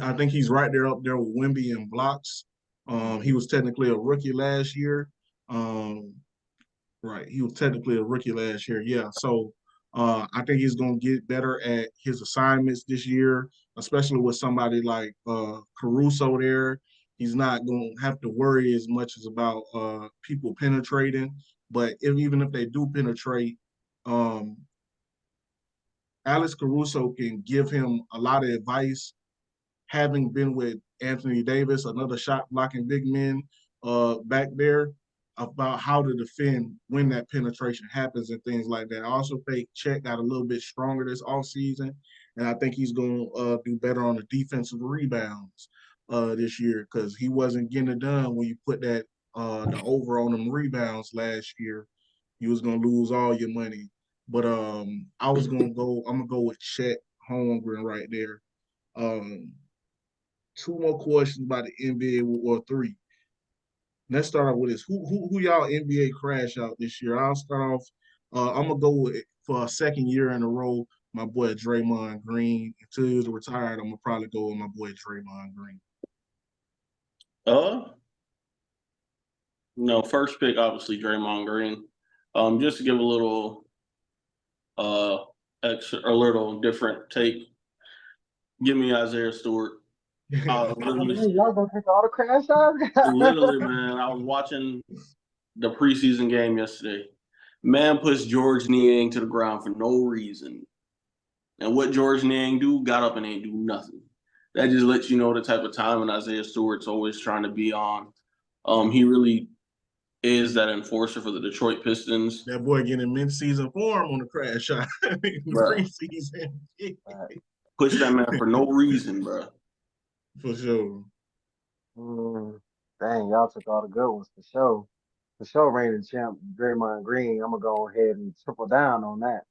I think he's right there up there with Wemby and blocks. He was technically a rookie last year, Right. He was technically a rookie last year. Yeah. So I think he's going to get better at his assignments this year, especially with somebody like Caruso there. He's not going to have to worry as much as about people penetrating. But even if they do penetrate, um, Alex Caruso can give him a lot of advice, having been with Anthony Davis, another shot blocking big man back there, about how to defend when that penetration happens and things like that. I also think Chet got a little bit stronger this offseason, and I think he's going to do better on the defensive rebounds this year because he wasn't getting it done when you put that the over on them rebounds last year. You was going to lose all your money. But I'm gonna go with Chet Holmgren right there. Um, two more questions about the NBA or three. Let's start off with this. Who y'all NBA crash out this year? I'll start off. I'm gonna go with for a second year in a row. My boy Draymond Green. Until he's retired, I'm gonna probably go with my boy Draymond Green. No, first pick obviously Draymond Green. Just to give a little a little different take. Give me Isaiah Stewart. Y'all gonna take all the crash out? Literally, man. I was watching the preseason game yesterday. Man puts George Niang to the ground for no reason. And what George Niang do, got up and ain't do nothing. That just lets you know the type of time and Isaiah Stewart's always trying to be on. He really is that enforcer for the Detroit Pistons. That boy getting mid-season form on the crash shot in the preseason. Push that man for no reason, bro. For sure. Dang, y'all took all the good ones for sure. For sure, reigning champ Draymond Green. I'm gonna go ahead and triple down on that.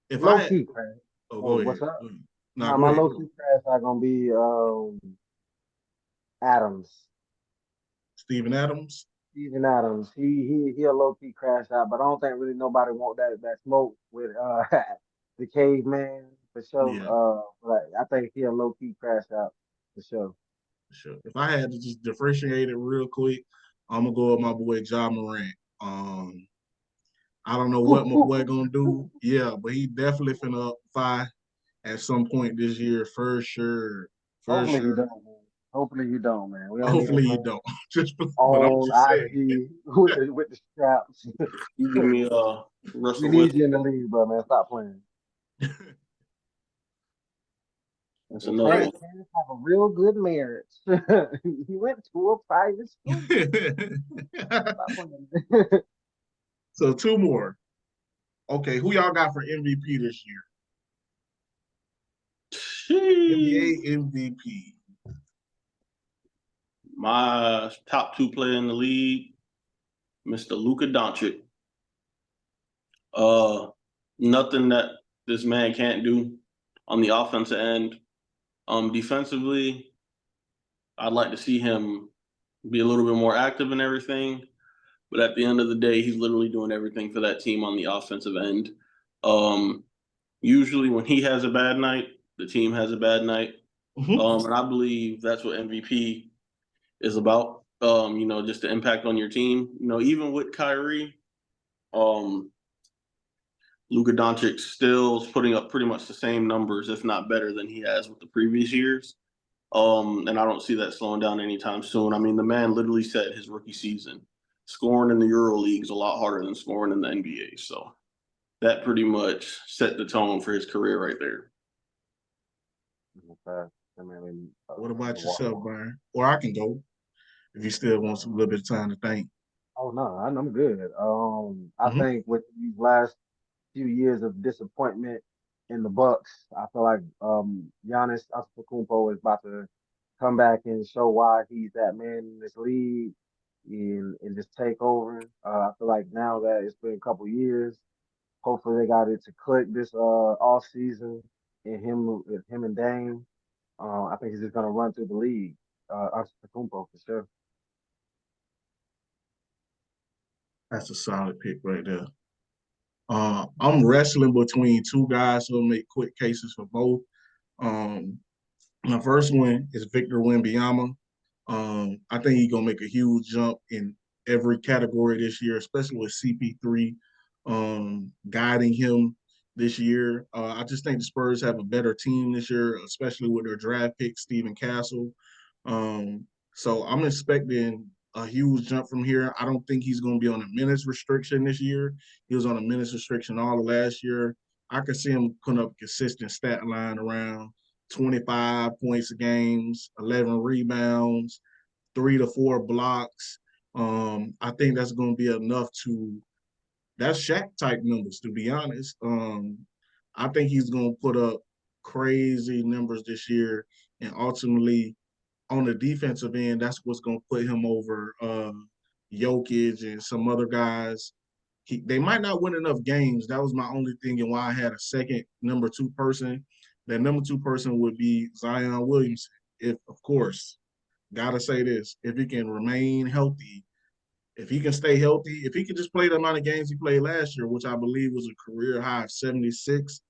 If Low I had, key crash. go What's ahead. up? Nah, My go ahead. low key crash are gonna be Adams. Steven Adams. Steven Adams. He a low key crash out, but I don't think really nobody want that smoke with the caveman for sure. Yeah. But I think he a low key crash out for sure. Sure. If I had to just differentiate it real quick, I'm gonna go with my boy Ja Morant. I don't know what my boy gonna do. Yeah, but he definitely finna up five at some point this year for sure. For Hopefully he sure. don't, man. Hopefully he don't, man. We don't need his Hopefully you man don't. But I'm on just saying. IG with the straps. You give me We Russell need Wilson. you in the league, bro, man. Stop playing. That's Your another one. parents have a real good marriage. He went to a private school. Stop playing. So two more. Okay, who y'all got for MVP this year? NBA MVP. My top two player in the league, Mr. Luka Doncic. Nothing that this man can't do on the offensive end. Defensively, I'd like to see him be a little bit more active in everything. But at the end of the day, he's literally doing everything for that team on the offensive end. Usually when he has a bad night, the team has a bad night. And I believe that's what MVP is about. Just the impact on your team. Even with Kyrie, Luka Doncic still is putting up pretty much the same numbers, if not better than he has with the previous years. And I don't see that slowing down anytime soon. I mean, the man literally said his rookie season, scoring in the Euro League is a lot harder than scoring in the NBA. So that pretty much set the tone for his career right there. What about yourself, Byron? Or I can go if you still want some little bit of time to think. Oh no, I'm good. I think with these last few years of disappointment in the Bucks, I feel like Giannis Antetokounmpo is about to come back and show why he's that man in this league and just take over. I feel like now that it's been a couple years, hopefully they got it to click this off season and him and Dame. I think he's just gonna run through the league. Antetokounmpo for sure. That's a solid pick right there. I'm wrestling between two guys who'll make quick cases for both. My first one is Victor Wembanyama. I think he's gonna make a huge jump in every category this year, especially with CP3 guiding him this year. I just think the Spurs have a better team this year, especially with their draft pick, Stephen Castle. So I'm expecting a huge jump from here. I don't think he's going to be on a minutes restriction this year. He was on a minutes restriction all of last year. I could see him putting up a consistent stat line around 25 points a game, 11 rebounds, 3 to 4 blocks. I think that's going to be enough to that's Shaq type numbers, to be honest. I think he's going to put up crazy numbers this year, and ultimately on the defensive end, that's what's going to put him over Jokic and some other guys. They might not win enough games. That was my only thing, and why I had a second number 2 person. That number 2 person would be Zion Williamson. If, of course, gotta say this, if he can remain healthy, if he can stay healthy, if he can just play the amount of games he played last year, which I believe was a career high of 76.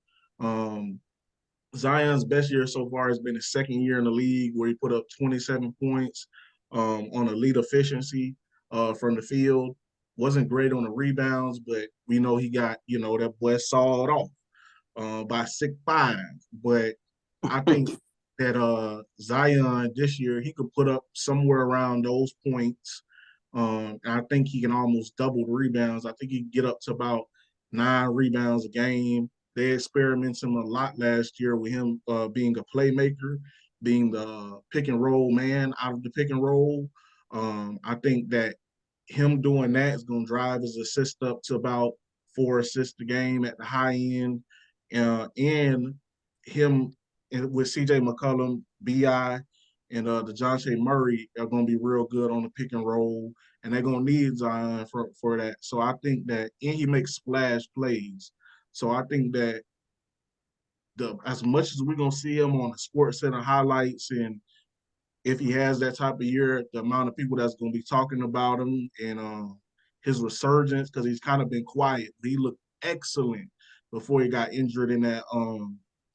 Zion's best year so far has been his second year in the league, where he put up 27 points on elite efficiency from the field. Wasn't great on the rebounds, but we know he got, that boy sawed off by 6'5". But I think that Zion this year, he could put up somewhere around those points. And I think he can almost double the rebounds. I think he can get up to about 9 rebounds a game. They experimented him a lot last year with him being a playmaker, being the pick and roll man out of the pick and roll. I think that him doing that is going to drive his assist up to about 4 assists a game at the high end. And him with CJ McCollum, BI, and DeJounte Murray are going to be real good on the pick and roll, and they're going to need Zion for that. So I think that, and he makes splash plays. So I think that as much as we're going to see him on the Sports Center highlights, and if he has that type of year, the amount of people that's going to be talking about him and his resurgence, because he's kind of been quiet, but he looked excellent before he got injured in that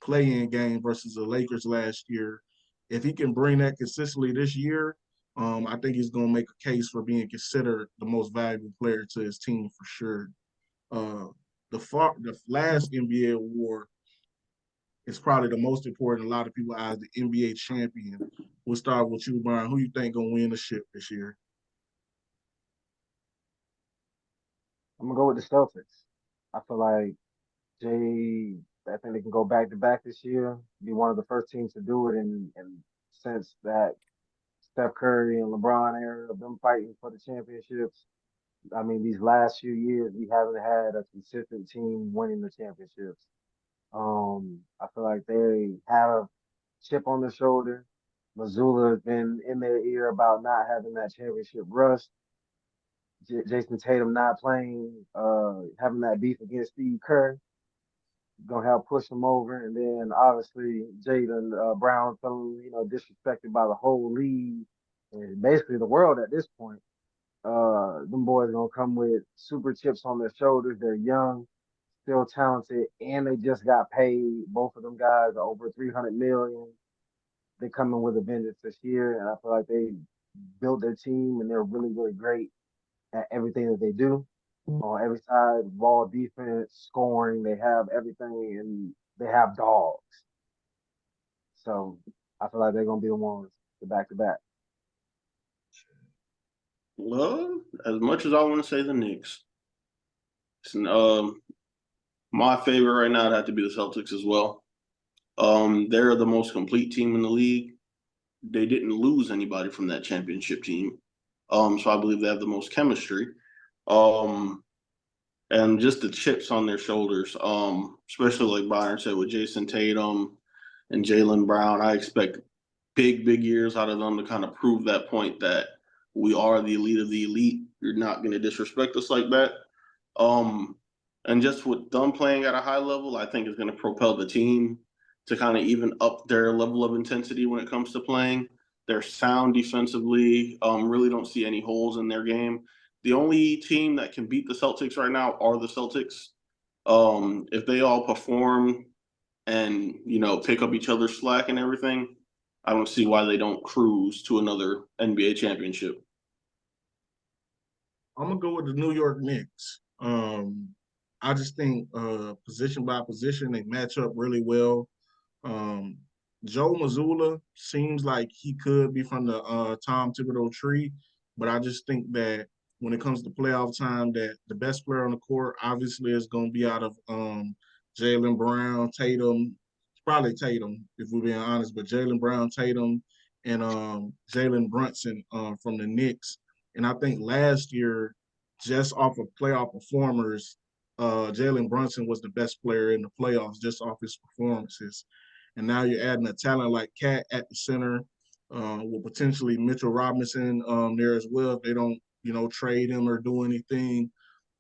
play-in game versus the Lakers last year. If he can bring that consistently this year, I think he's going to make a case for being considered the most valuable player to his team for sure. The last NBA award is probably the most important. A lot of people as the NBA champion. We'll start with you, Brian. Who you think gonna win the ship this year? I'm gonna go with the Celtics. I feel like I think they can go back to back this year. Be one of the first teams to do it, and since that Steph Curry and LeBron era of them fighting for the championships. I mean, these last few years we haven't had a consistent team winning the championships. I feel like they have a chip on their shoulder. Missoula has been in their ear about not having that championship rust. Jason Tatum not playing, having that beef against Steve Kerr, gonna help push them over. And then obviously Jaylen Brown feeling, disrespected by the whole league and basically the world at this point. Them boys gonna come with super chips on their shoulders. They're young, still talented, and they just got paid. Both of them guys are over 300 million. They come in with a vengeance this year, and I feel like they built their team, and they're really, really great at everything that they do. On every side, ball defense, scoring, they have everything, and they have dogs. So I feel like they're gonna be the ones to back to back. Well, as much as I want to say the Knicks, my favorite right now would have to be the Celtics as well. They're the most complete team in the league. They didn't lose anybody from that championship team. So I believe they have the most chemistry. And just the chips on their shoulders, especially like Byron said with Jason Tatum and Jaylen Brown. I expect big years out of them to kind of prove that point that we are the elite of the elite. You're not going to disrespect us like that. And just with them playing at a high level, I think is going to propel the team to kind of even up their level of intensity when it comes to playing. They're sound defensively, really don't see any holes in their game. The only team that can beat the Celtics right now are the Celtics. If they all perform and, pick up each other's slack and everything, I don't see why they don't cruise to another NBA championship. I'm gonna go with the New York Knicks. I just think position by position they match up really well. Um, Joe Mazzulla seems like he could be from the Tom Thibodeau tree, but I just think that when it comes to playoff time, that the best player on the court obviously is going to be out of Jaylen Brown, Tatum. It's probably Tatum if we're being honest, but Jaylen Brown, Tatum, and Jalen Brunson from the Knicks. And I think last year, just off of playoff performers, Jalen Brunson was the best player in the playoffs just off his performances. And now you're adding a talent like Cat at the center, with potentially Mitchell Robinson there as well if they don't, trade him or do anything.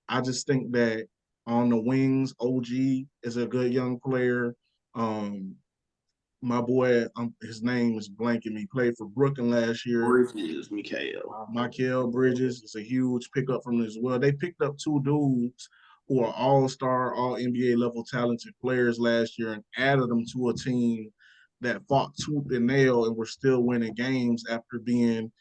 I just think that on the wings, OG is a good young player. My boy, his name is blanking me, played for Brooklyn last year. Bridges, Mikhail. Mikal Bridges is a huge pickup from as well. They picked up two dudes who are all-star, all NBA level talented players last year and added them to a team that fought tooth and nail and were still winning games after getting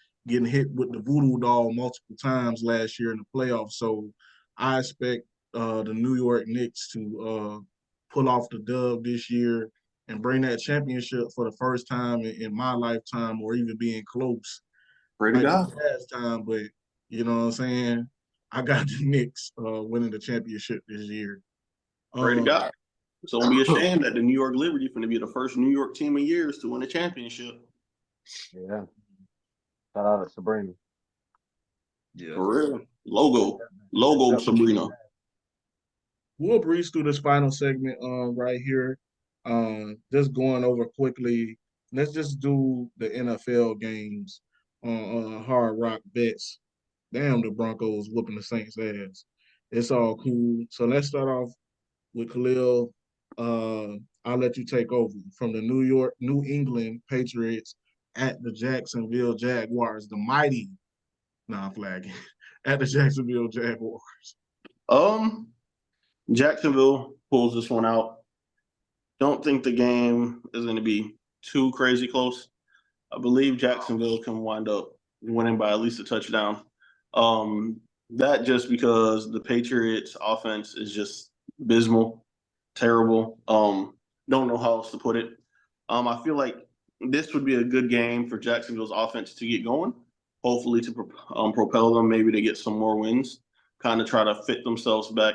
hit with the voodoo doll multiple times last year in the playoffs. So I expect the New York Knicks to pull off the dub this year and bring that championship for the first time in my lifetime or even being close. Pray to Might be God. last time, but you know what I'm saying? I got the Knicks winning the championship this year. Pray to God. So don't be ashamed that the New York Liberty is going to be the first New York team in years to win a championship. Yeah. Shout out to Sabrina. Yeah. For real. Logo Sabrina. We'll breeze through this final segment right here. Just going over quickly. Let's just do the NFL games on Hardrock bets. Damn, the Broncos whooping the Saints' ass. It's all cool. So let's start off with Chalil. I'll let you take over from the New England Patriots at the Jacksonville Jaguars, the mighty, flagging, at the Jacksonville Jaguars. Jacksonville pulls this one out. Don't think the game is going to be too crazy close. I believe Jacksonville can wind up winning by at least a touchdown. That just because the Patriots offense is just abysmal, terrible. Don't know how else to put it. I feel like this would be a good game for Jacksonville's offense to get going, hopefully to propel them maybe to get some more wins, kind of try to fit themselves back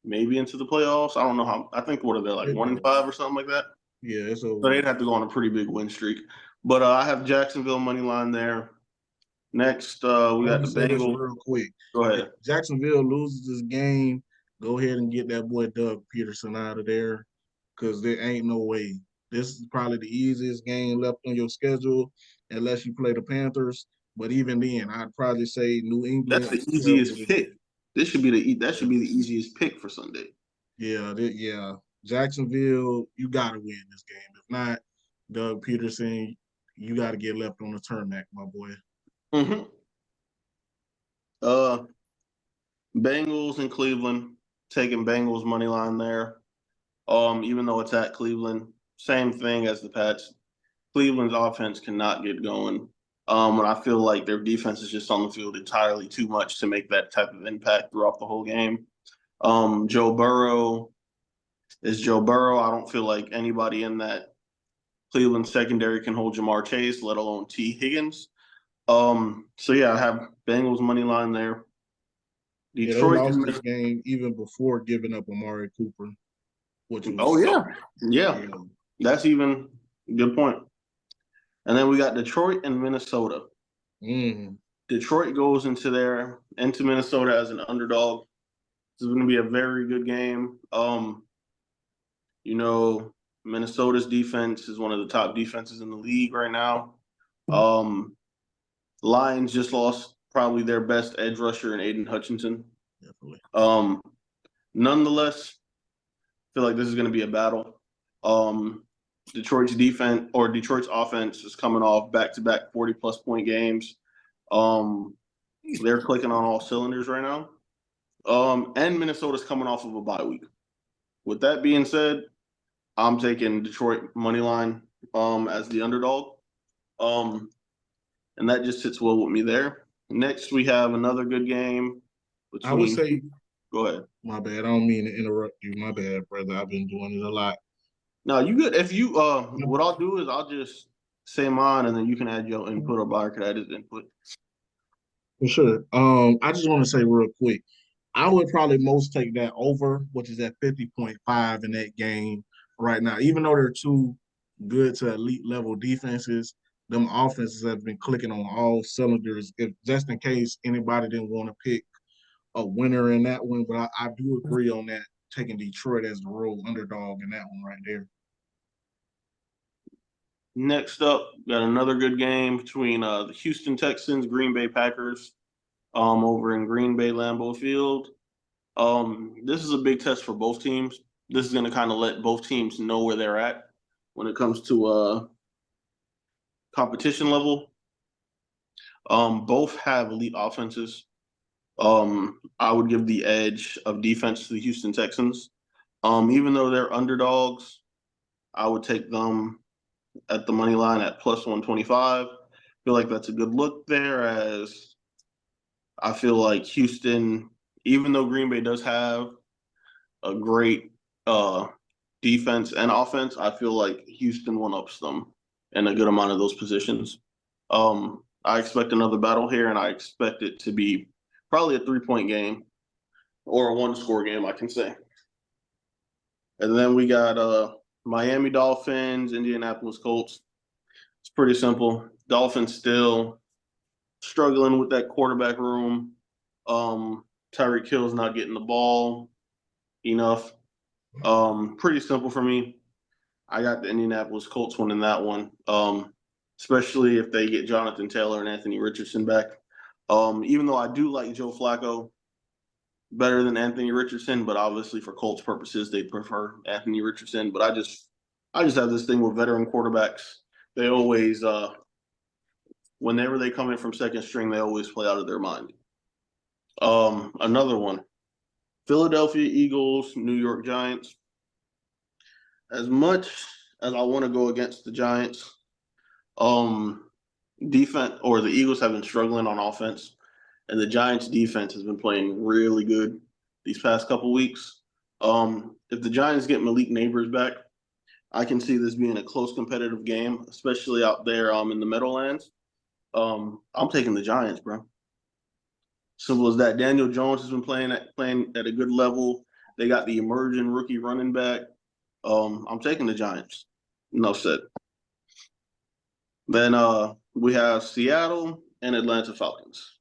maybe into the playoffs. I don't know how. I think what are they like 1-5 or something like that? Yeah, so they'd have to go on a pretty big win streak. But I have Jacksonville money line there. Next, we got the Bengals. Real quick. Go ahead. If Jacksonville loses this game, go ahead and get that boy Doug Peterson out of there because there ain't no way. This is probably the easiest game left on your schedule unless you play the Panthers. But even then, I'd probably say New England. That's the easiest pick. That should be the easiest pick for Sunday. Yeah. Jacksonville, you gotta win this game. If not, Doug Peterson, you gotta get left on the tarmac, my boy. Mm-hmm. Bengals in Cleveland, taking Bengals money line there. Even though it's at Cleveland, same thing as the Pats. Cleveland's offense cannot get going. And I feel like their defense is just on the field entirely too much to make that type of impact throughout the whole game. Joe Burrow is Joe Burrow. I don't feel like anybody in that Cleveland secondary can hold Jamar Chase, let alone T. Higgins. So yeah, I have Bengals money line there. Detroit lost this game even before giving up Amari Cooper, which was yeah. That's even a good point. And then we got Detroit and Minnesota. Detroit goes into Minnesota as an underdog. This is going to be a very good game. Minnesota's defense is one of the top defenses in the league right now. Lions just lost probably their best edge rusher in Aiden Hutchinson. Definitely. Nonetheless, I feel like this is going to be a battle. Detroit's offense is coming off back-to-back 40-plus point games. They're clicking on all cylinders right now. And Minnesota's coming off of a bye week. With that being said, I'm taking Detroit money line. as the underdog. And that just sits well with me there. Next, we have another good game I would between. say, Go ahead. my bad. I don't mean to interrupt you. My bad, brother. I've been doing it a lot. No, you good. If you what I'll do is I'll just say mine, and then you can add your input, or Byron could add his input. For sure. I just want to say real quick, I would probably most take that over, which is at 50.5 in that game right now. Even though they're two good to elite level defenses, them offenses have been clicking on all cylinders. If just in case anybody didn't want to pick a winner in that one, but I do agree on that, taking Detroit as the real underdog in that one right there. Next up, got another good game between the Houston Texans, Green Bay Packers, over in Green Bay Lambeau Field. This is a big test for both teams. This is going to kind of let both teams know where they're at when it comes to competition level. Both have elite offenses. I would give the edge of defense to the Houston Texans. Even though they're underdogs, I would take them at the money line at plus 125. Feel like that's a good look there, as I feel like Houston, even though Green Bay does have a great defense and offense, I feel like Houston one-ups them in a good amount of those positions. I expect another battle here, and I expect it to be probably a 3-point game or a one-score game, I can say. And then we got Miami Dolphins, Indianapolis Colts. It's pretty simple. Dolphins still struggling with that quarterback room. Tyreek Hill's not getting the ball enough. Pretty simple for me. I got the Indianapolis Colts winning that one, especially if they get Jonathan Taylor and Anthony Richardson back. Even though I do like Joe Flacco better than Anthony Richardson, but obviously for Colts purposes, they prefer Anthony Richardson. But I just have this thing with veteran quarterbacks. They always, whenever they come in from second string, they always play out of their mind. Another one, Philadelphia Eagles, New York Giants. As much as I want to go against the Giants, defense or the Eagles have been struggling on offense, and the Giants defense has been playing really good these past couple weeks. If the Giants get Malik Neighbors back, I can see this being a close competitive game, especially out there in the Meadowlands. I'm taking the Giants, bro. Simple as that. Daniel Jones has been playing at a good level. They got the emerging rookie running back. I'm taking the Giants. Enough said. Then we have Seattle and Atlanta Falcons.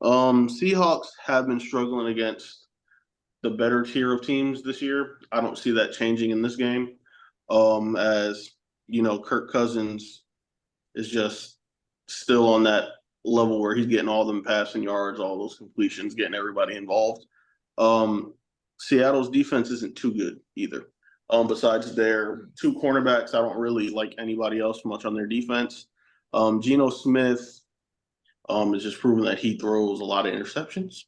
Seahawks have been struggling against the better tier of teams this year. I don't see that changing in this game. As you know, Kirk Cousins is just still on that level where he's getting all them passing yards, all those completions, getting everybody involved. Seattle's defense isn't too good either. Besides their two cornerbacks, I don't really like anybody else much on their defense. Geno Smith is just proving that he throws a lot of interceptions.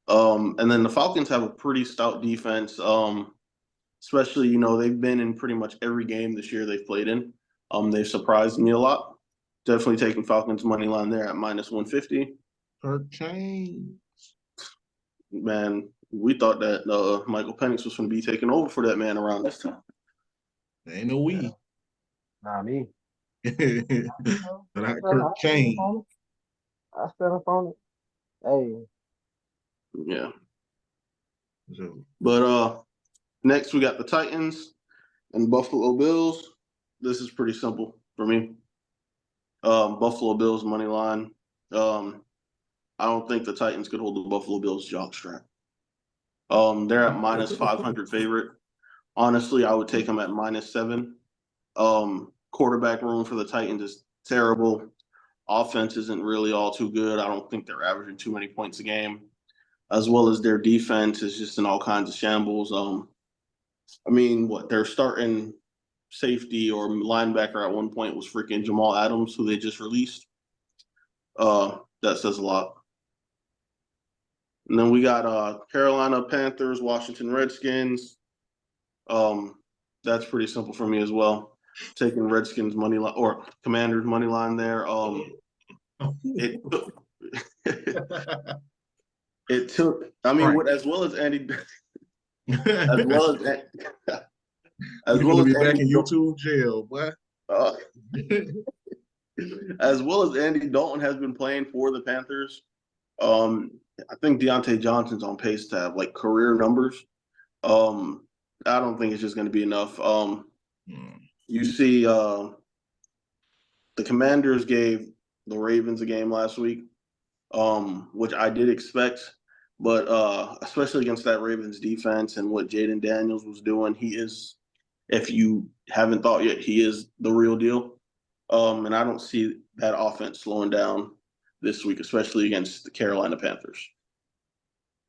And then the Falcons have a pretty stout defense, especially, you know, they've been in pretty much every game this year they've played in. They've surprised me a lot. Definitely taking Falcons money line there at minus 150. Kirk Chain. Man, we thought that Michael Penix was going to be taking over for that man around this time. Ain't no we. Not me. But Kirk Chain. I stand up on it. Hey. Yeah. So, but next we got the Titans and Buffalo Bills. This is pretty simple for me. Buffalo Bills money line. I don't think the Titans could hold the Buffalo Bills jockstrap. They're at minus 500 favorite. Honestly, I would take them at -7. Quarterback room for the Titans is terrible. Offense isn't really all too good. I don't think they're averaging too many points a game, as well as their defense is just in all kinds of shambles. I mean, their starting safety or linebacker at one point was freaking Jamal Adams, who they just released. That says a lot. And then we got Carolina Panthers, Washington Redskins. That's pretty simple for me as well. Taking Redskins money line or Commanders money line there. It took, it took. I mean, Right. what as well as Andy, as We're well as as well gonna as be back Andy, in YouTube jail, boy. uh, as well as Andy Dalton has been playing for the Panthers. I think Deontay Johnson's on pace to have like career numbers. I don't think it's just going to be enough. You see, the Commanders gave the Ravens a game last week, which I did expect, but especially against that Ravens defense and what Jaden Daniels was doing, he is, if you haven't thought yet, he is the real deal. And I don't see that offense slowing down this week, especially against the Carolina Panthers.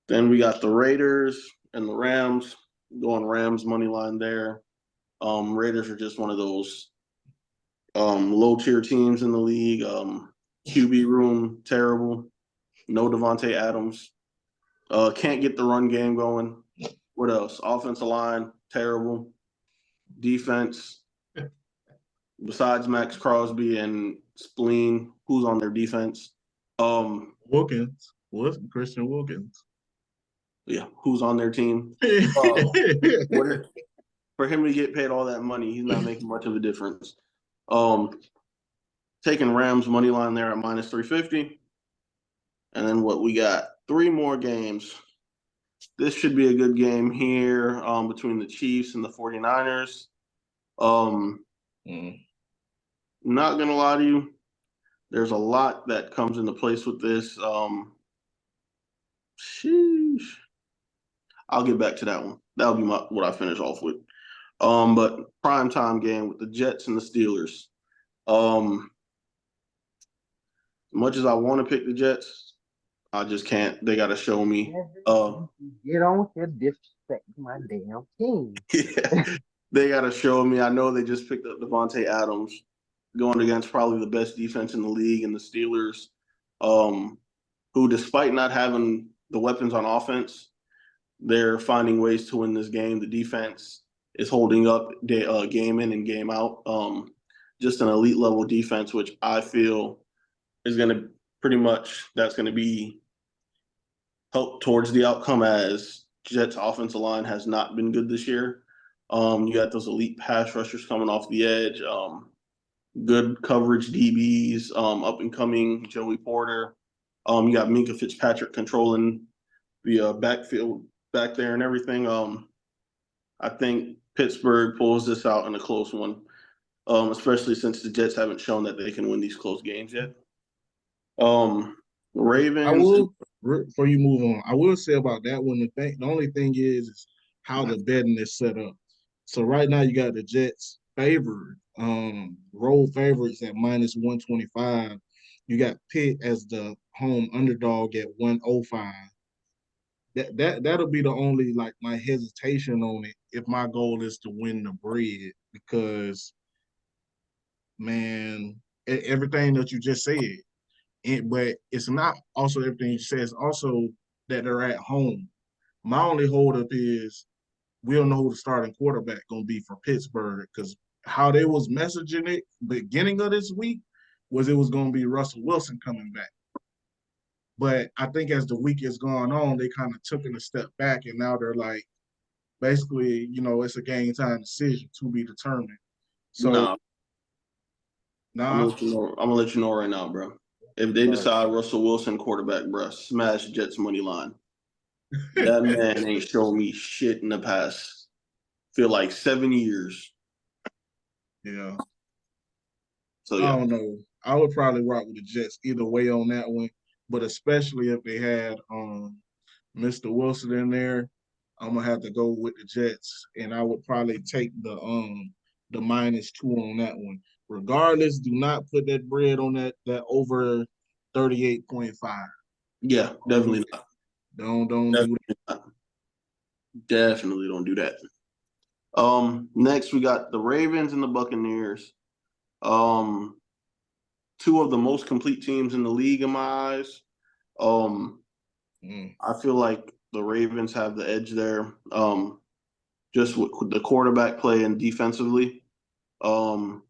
Then we got the Raiders and the Rams, going Rams money line there. Raiders are just one of those low tier teams in the league. QB room, terrible. No Davante Adams. Can't get the run game going. What else? Offensive line, terrible. Defense, besides Max Crosby and Spleen, who's on their defense? Wilkins. Christian Wilkins. Yeah, who's on their team? For him to get paid all that money, he's not making much of a difference. Taking Rams money line there at minus 350. And then what we got? 3 more games. This should be a good game here between the Chiefs and the 49ers. Not going to lie to you. There's a lot that comes into place with this. Sheesh. I'll get back to that one. That'll be what I finish off with. But primetime game with the Jets and the Steelers. Much as I want to pick the Jets, I just can't. They got to show me. You don't disrespect my damn team. Yeah, they got to show me. I know they just picked up Davante Adams, going against probably the best defense in the league, and the Steelers, who, despite not having the weapons on offense, they're finding ways to win this game. The defense is holding up game in and game out. Just an elite level defense, which I feel is going to that's going to be help towards the outcome, as Jets offensive line has not been good this year. You got those elite pass rushers coming off the edge, good coverage DBs, up and coming Joey Porter. You got Minka Fitzpatrick controlling the backfield back there and everything. I think Pittsburgh pulls this out in a close one, especially since the Jets haven't shown that they can win these close games yet. Ravens. I will, before you move on, I will say about that one, the only thing is how the betting is set up. So right now you got the Jets favored, road favorites at minus 125. You got Pitt as the home underdog at 105. That'll be the only like my hesitation on it if my goal is to win the bread, because man, everything that you just said. But it's not also everything you said. It's also that they're at home. My only holdup is we don't know who the starting quarterback going to be for Pittsburgh, because how they was messaging it beginning of this week was it was going to be Russell Wilson coming back. But I think as the week is going on, they kind of took a step back, and now they're like, basically, it's a game time decision to be determined. So, I'm gonna let you know right now, bro. If they decide Russell Wilson quarterback, bro, smash Jets money line. That man ain't shown me shit in the past, feel like 7 years. Yeah. So yeah. I don't know. I would probably rock with the Jets either way on that one, but especially if they had Mr. Wilson in there, I'm gonna have to go with the Jets, and I would probably take the -2 on that one. Regardless, do not put that bread on that over 38.5. Yeah, definitely not. Don't definitely do that. Not. Definitely don't do that. Next we got the Ravens and the Buccaneers. Two of the most complete teams in the league in my eyes. I feel like the Ravens have the edge there. just with the quarterback play and defensively. I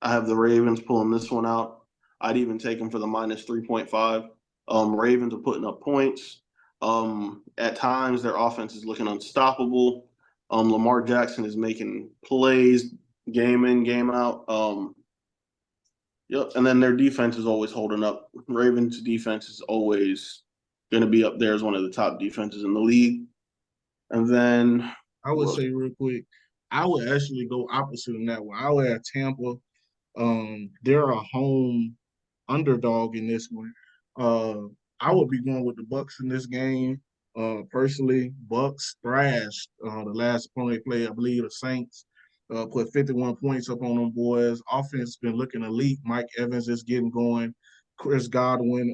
have the Ravens pulling this one out. I'd even take them for the minus 3.5. Ravens are putting up points. At times, their offense is looking unstoppable. Lamar Jackson is making plays game in, game out. Yep, and then their defense is always holding up. Ravens' defense is always going to be up there as one of the top defenses in the league. And then I would say real quick, I would actually go opposite in that one. I would have Tampa. They're a home underdog in this one. I would be going with the Bucks in this game. Personally, Bucks thrashed the last opponent they played, I believe, the Saints. Put 51 points up on them boys. Offense been looking elite. Mike Evans is getting going. Chris Godwin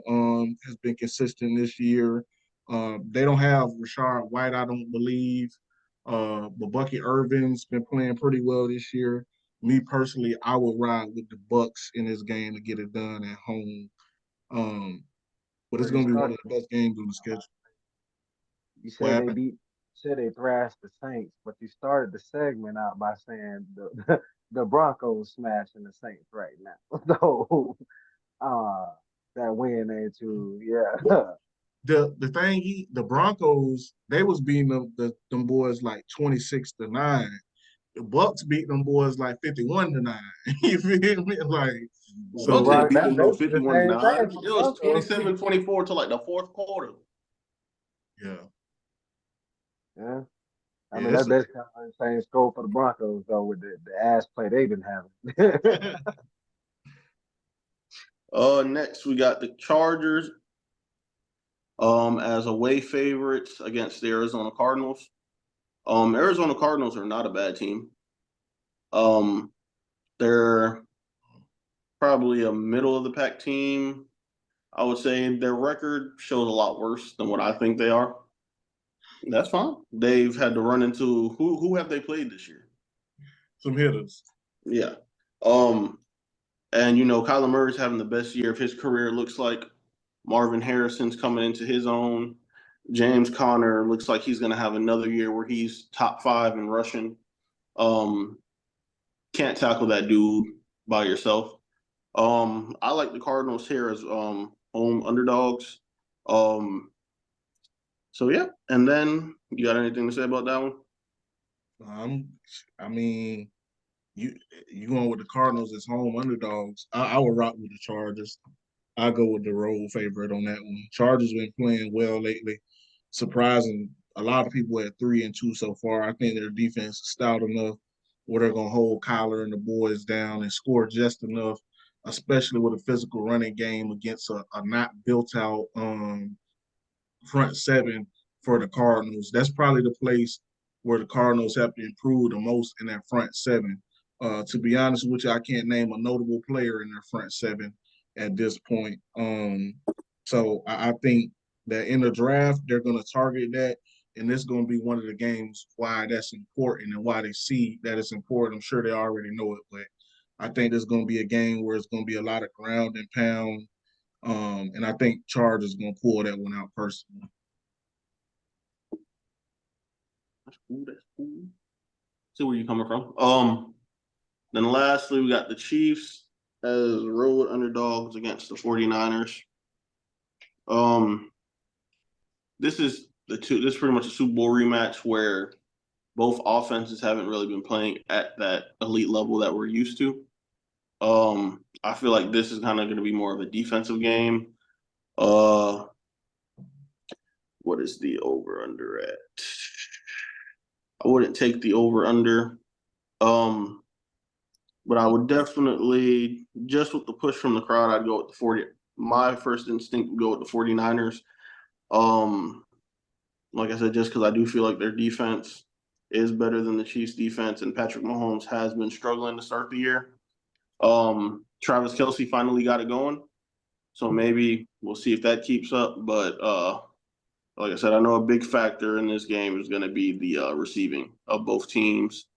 has been consistent this year. They don't have Rashard White, I don't believe. But Bucky Irvin's been playing pretty well this year. Me personally, I would ride with the Bucks in this game to get it done at home. But it's going to be one of the best games on the schedule. You said they thrashed the Saints, but you started the segment out by saying the Broncos smashing the Saints right now. So that win ain't too, yeah. The thing, the Broncos, they was beating them boys like 26-9. The Bucks beat them boys like 51-9. You feel me? Like, so Bucks ain't beat them no basically the 51-9. same thing. It was 27-24 to like the fourth quarter. Yeah. Yeah. I mean, that's basically the same score for the Broncos, though, with the ass play they've been having. Next, we got the Chargers as away favorites against the Arizona Cardinals. Arizona Cardinals are not a bad team. They're probably a middle of the pack team. I would say their record shows a lot worse than what I think they are. That's fine. They've had to run into who have they played this year? Some hitters. Yeah. And Kyler Murray's having the best year of his career, it looks like. Marvin Harrison's coming into his own. James Conner looks like he's going to have another year where he's top 5 in rushing. Can't tackle that dude by yourself. I like the Cardinals here as home underdogs. So yeah, and then you got anything to say about that one? I mean, you going with the Cardinals as home underdogs. I would rock with the Chargers. I go with the road favorite on that one. Chargers been playing well lately. Surprising a lot of people at 3-2 so far. I think their defense is stout enough where they're gonna hold Kyler and the boys down and score just enough, especially with a physical running game against a not built out front seven for the Cardinals. That's probably the place where the Cardinals have to improve the most in that front seven. To be honest with you, I can't name a notable player in their front seven at this point. So I think that in the draft, they're going to target that. And this is going to be one of the games why that's important and why they see that it's important. I'm sure they already know it, but I think there's going to be a game where it's going to be a lot of ground and pound. And I think Chargers going to pull that one out personally. That's cool. See where you're coming from. Then lastly, we got the Chiefs as road underdogs against the 49ers. This is pretty much a Super Bowl rematch where both offenses haven't really been playing at that elite level that we're used to. I feel like this is kind of going to be more of a defensive game. What is the over-under at? I wouldn't take the over-under. But I would definitely, just with the push from the crowd, I'd go with the 40. My first instinct would go with the 49ers. Like I said, just because I do feel like their defense is better than the Chiefs' defense, and Patrick Mahomes has been struggling to start the year. Travis Kelce finally got it going, so maybe we'll see if that keeps up. But like I said, I know a big factor in this game is going to be the receiving of both teams,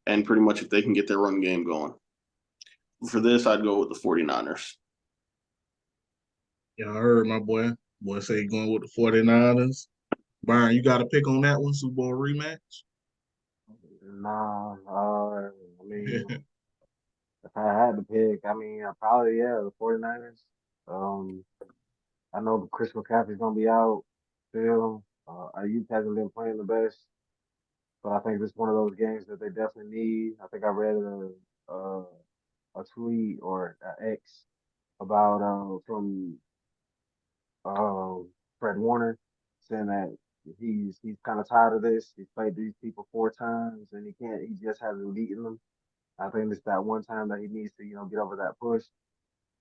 and pretty much if they can get their run game going. For this, I'd go with the 49ers. Yeah, I heard my boy say going with the 49ers. Byron, you got a pick on that one, Super Bowl rematch? Nah, I mean, if I had to pick, I mean, probably, yeah, the 49ers. Um, I know Chris McCaffrey's gonna be out still. Ayuk hasn't been playing the best, but I think this is one of those games that they definitely need. I think I read a, a tweet or an X about from um Fred Warner saying that he's kind of tired of this. He's played these people 4 times and he just hasn't beaten them. I think it's that one time that he needs to get over that push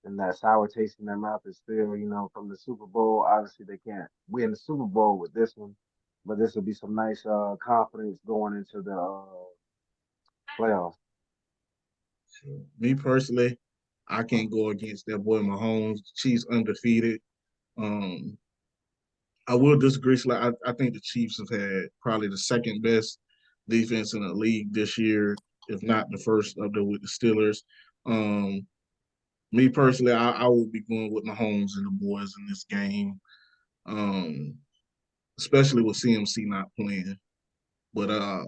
and that sour taste in their mouth is still from the Super Bowl. Obviously they can't win the Super Bowl with this one, but this will be some nice confidence going into the playoffs. Me personally, I can't go against that boy Mahomes. Chiefs undefeated. Um, I will disagree. I think the Chiefs have had probably the second best defense in the league this year, if not the first up there with the Steelers. Um, Me personally, I will be going with Mahomes and the boys in this game, um, especially with CMC not playing. But I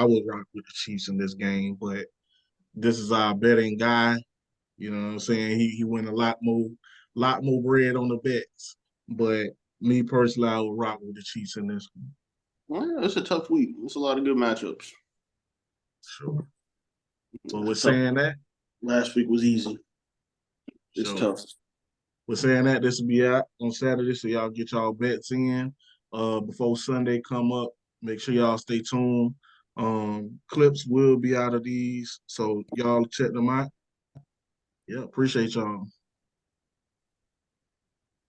will rock with the Chiefs in this game. But this is our betting guy. You know what I'm saying? He win lot more bread on the bets. But me personally, I will rock with the Chiefs in this one. Well, it's a tough week. It's a lot of good matchups. Sure. But with Tough. saying that, Last week was easy. It's sure. tough. With saying that, this will be out on Saturday, so y'all get y'all bets in before Sunday come up. Make sure y'all stay tuned. Clips will be out of these, so y'all check them out. Yeah, appreciate y'all.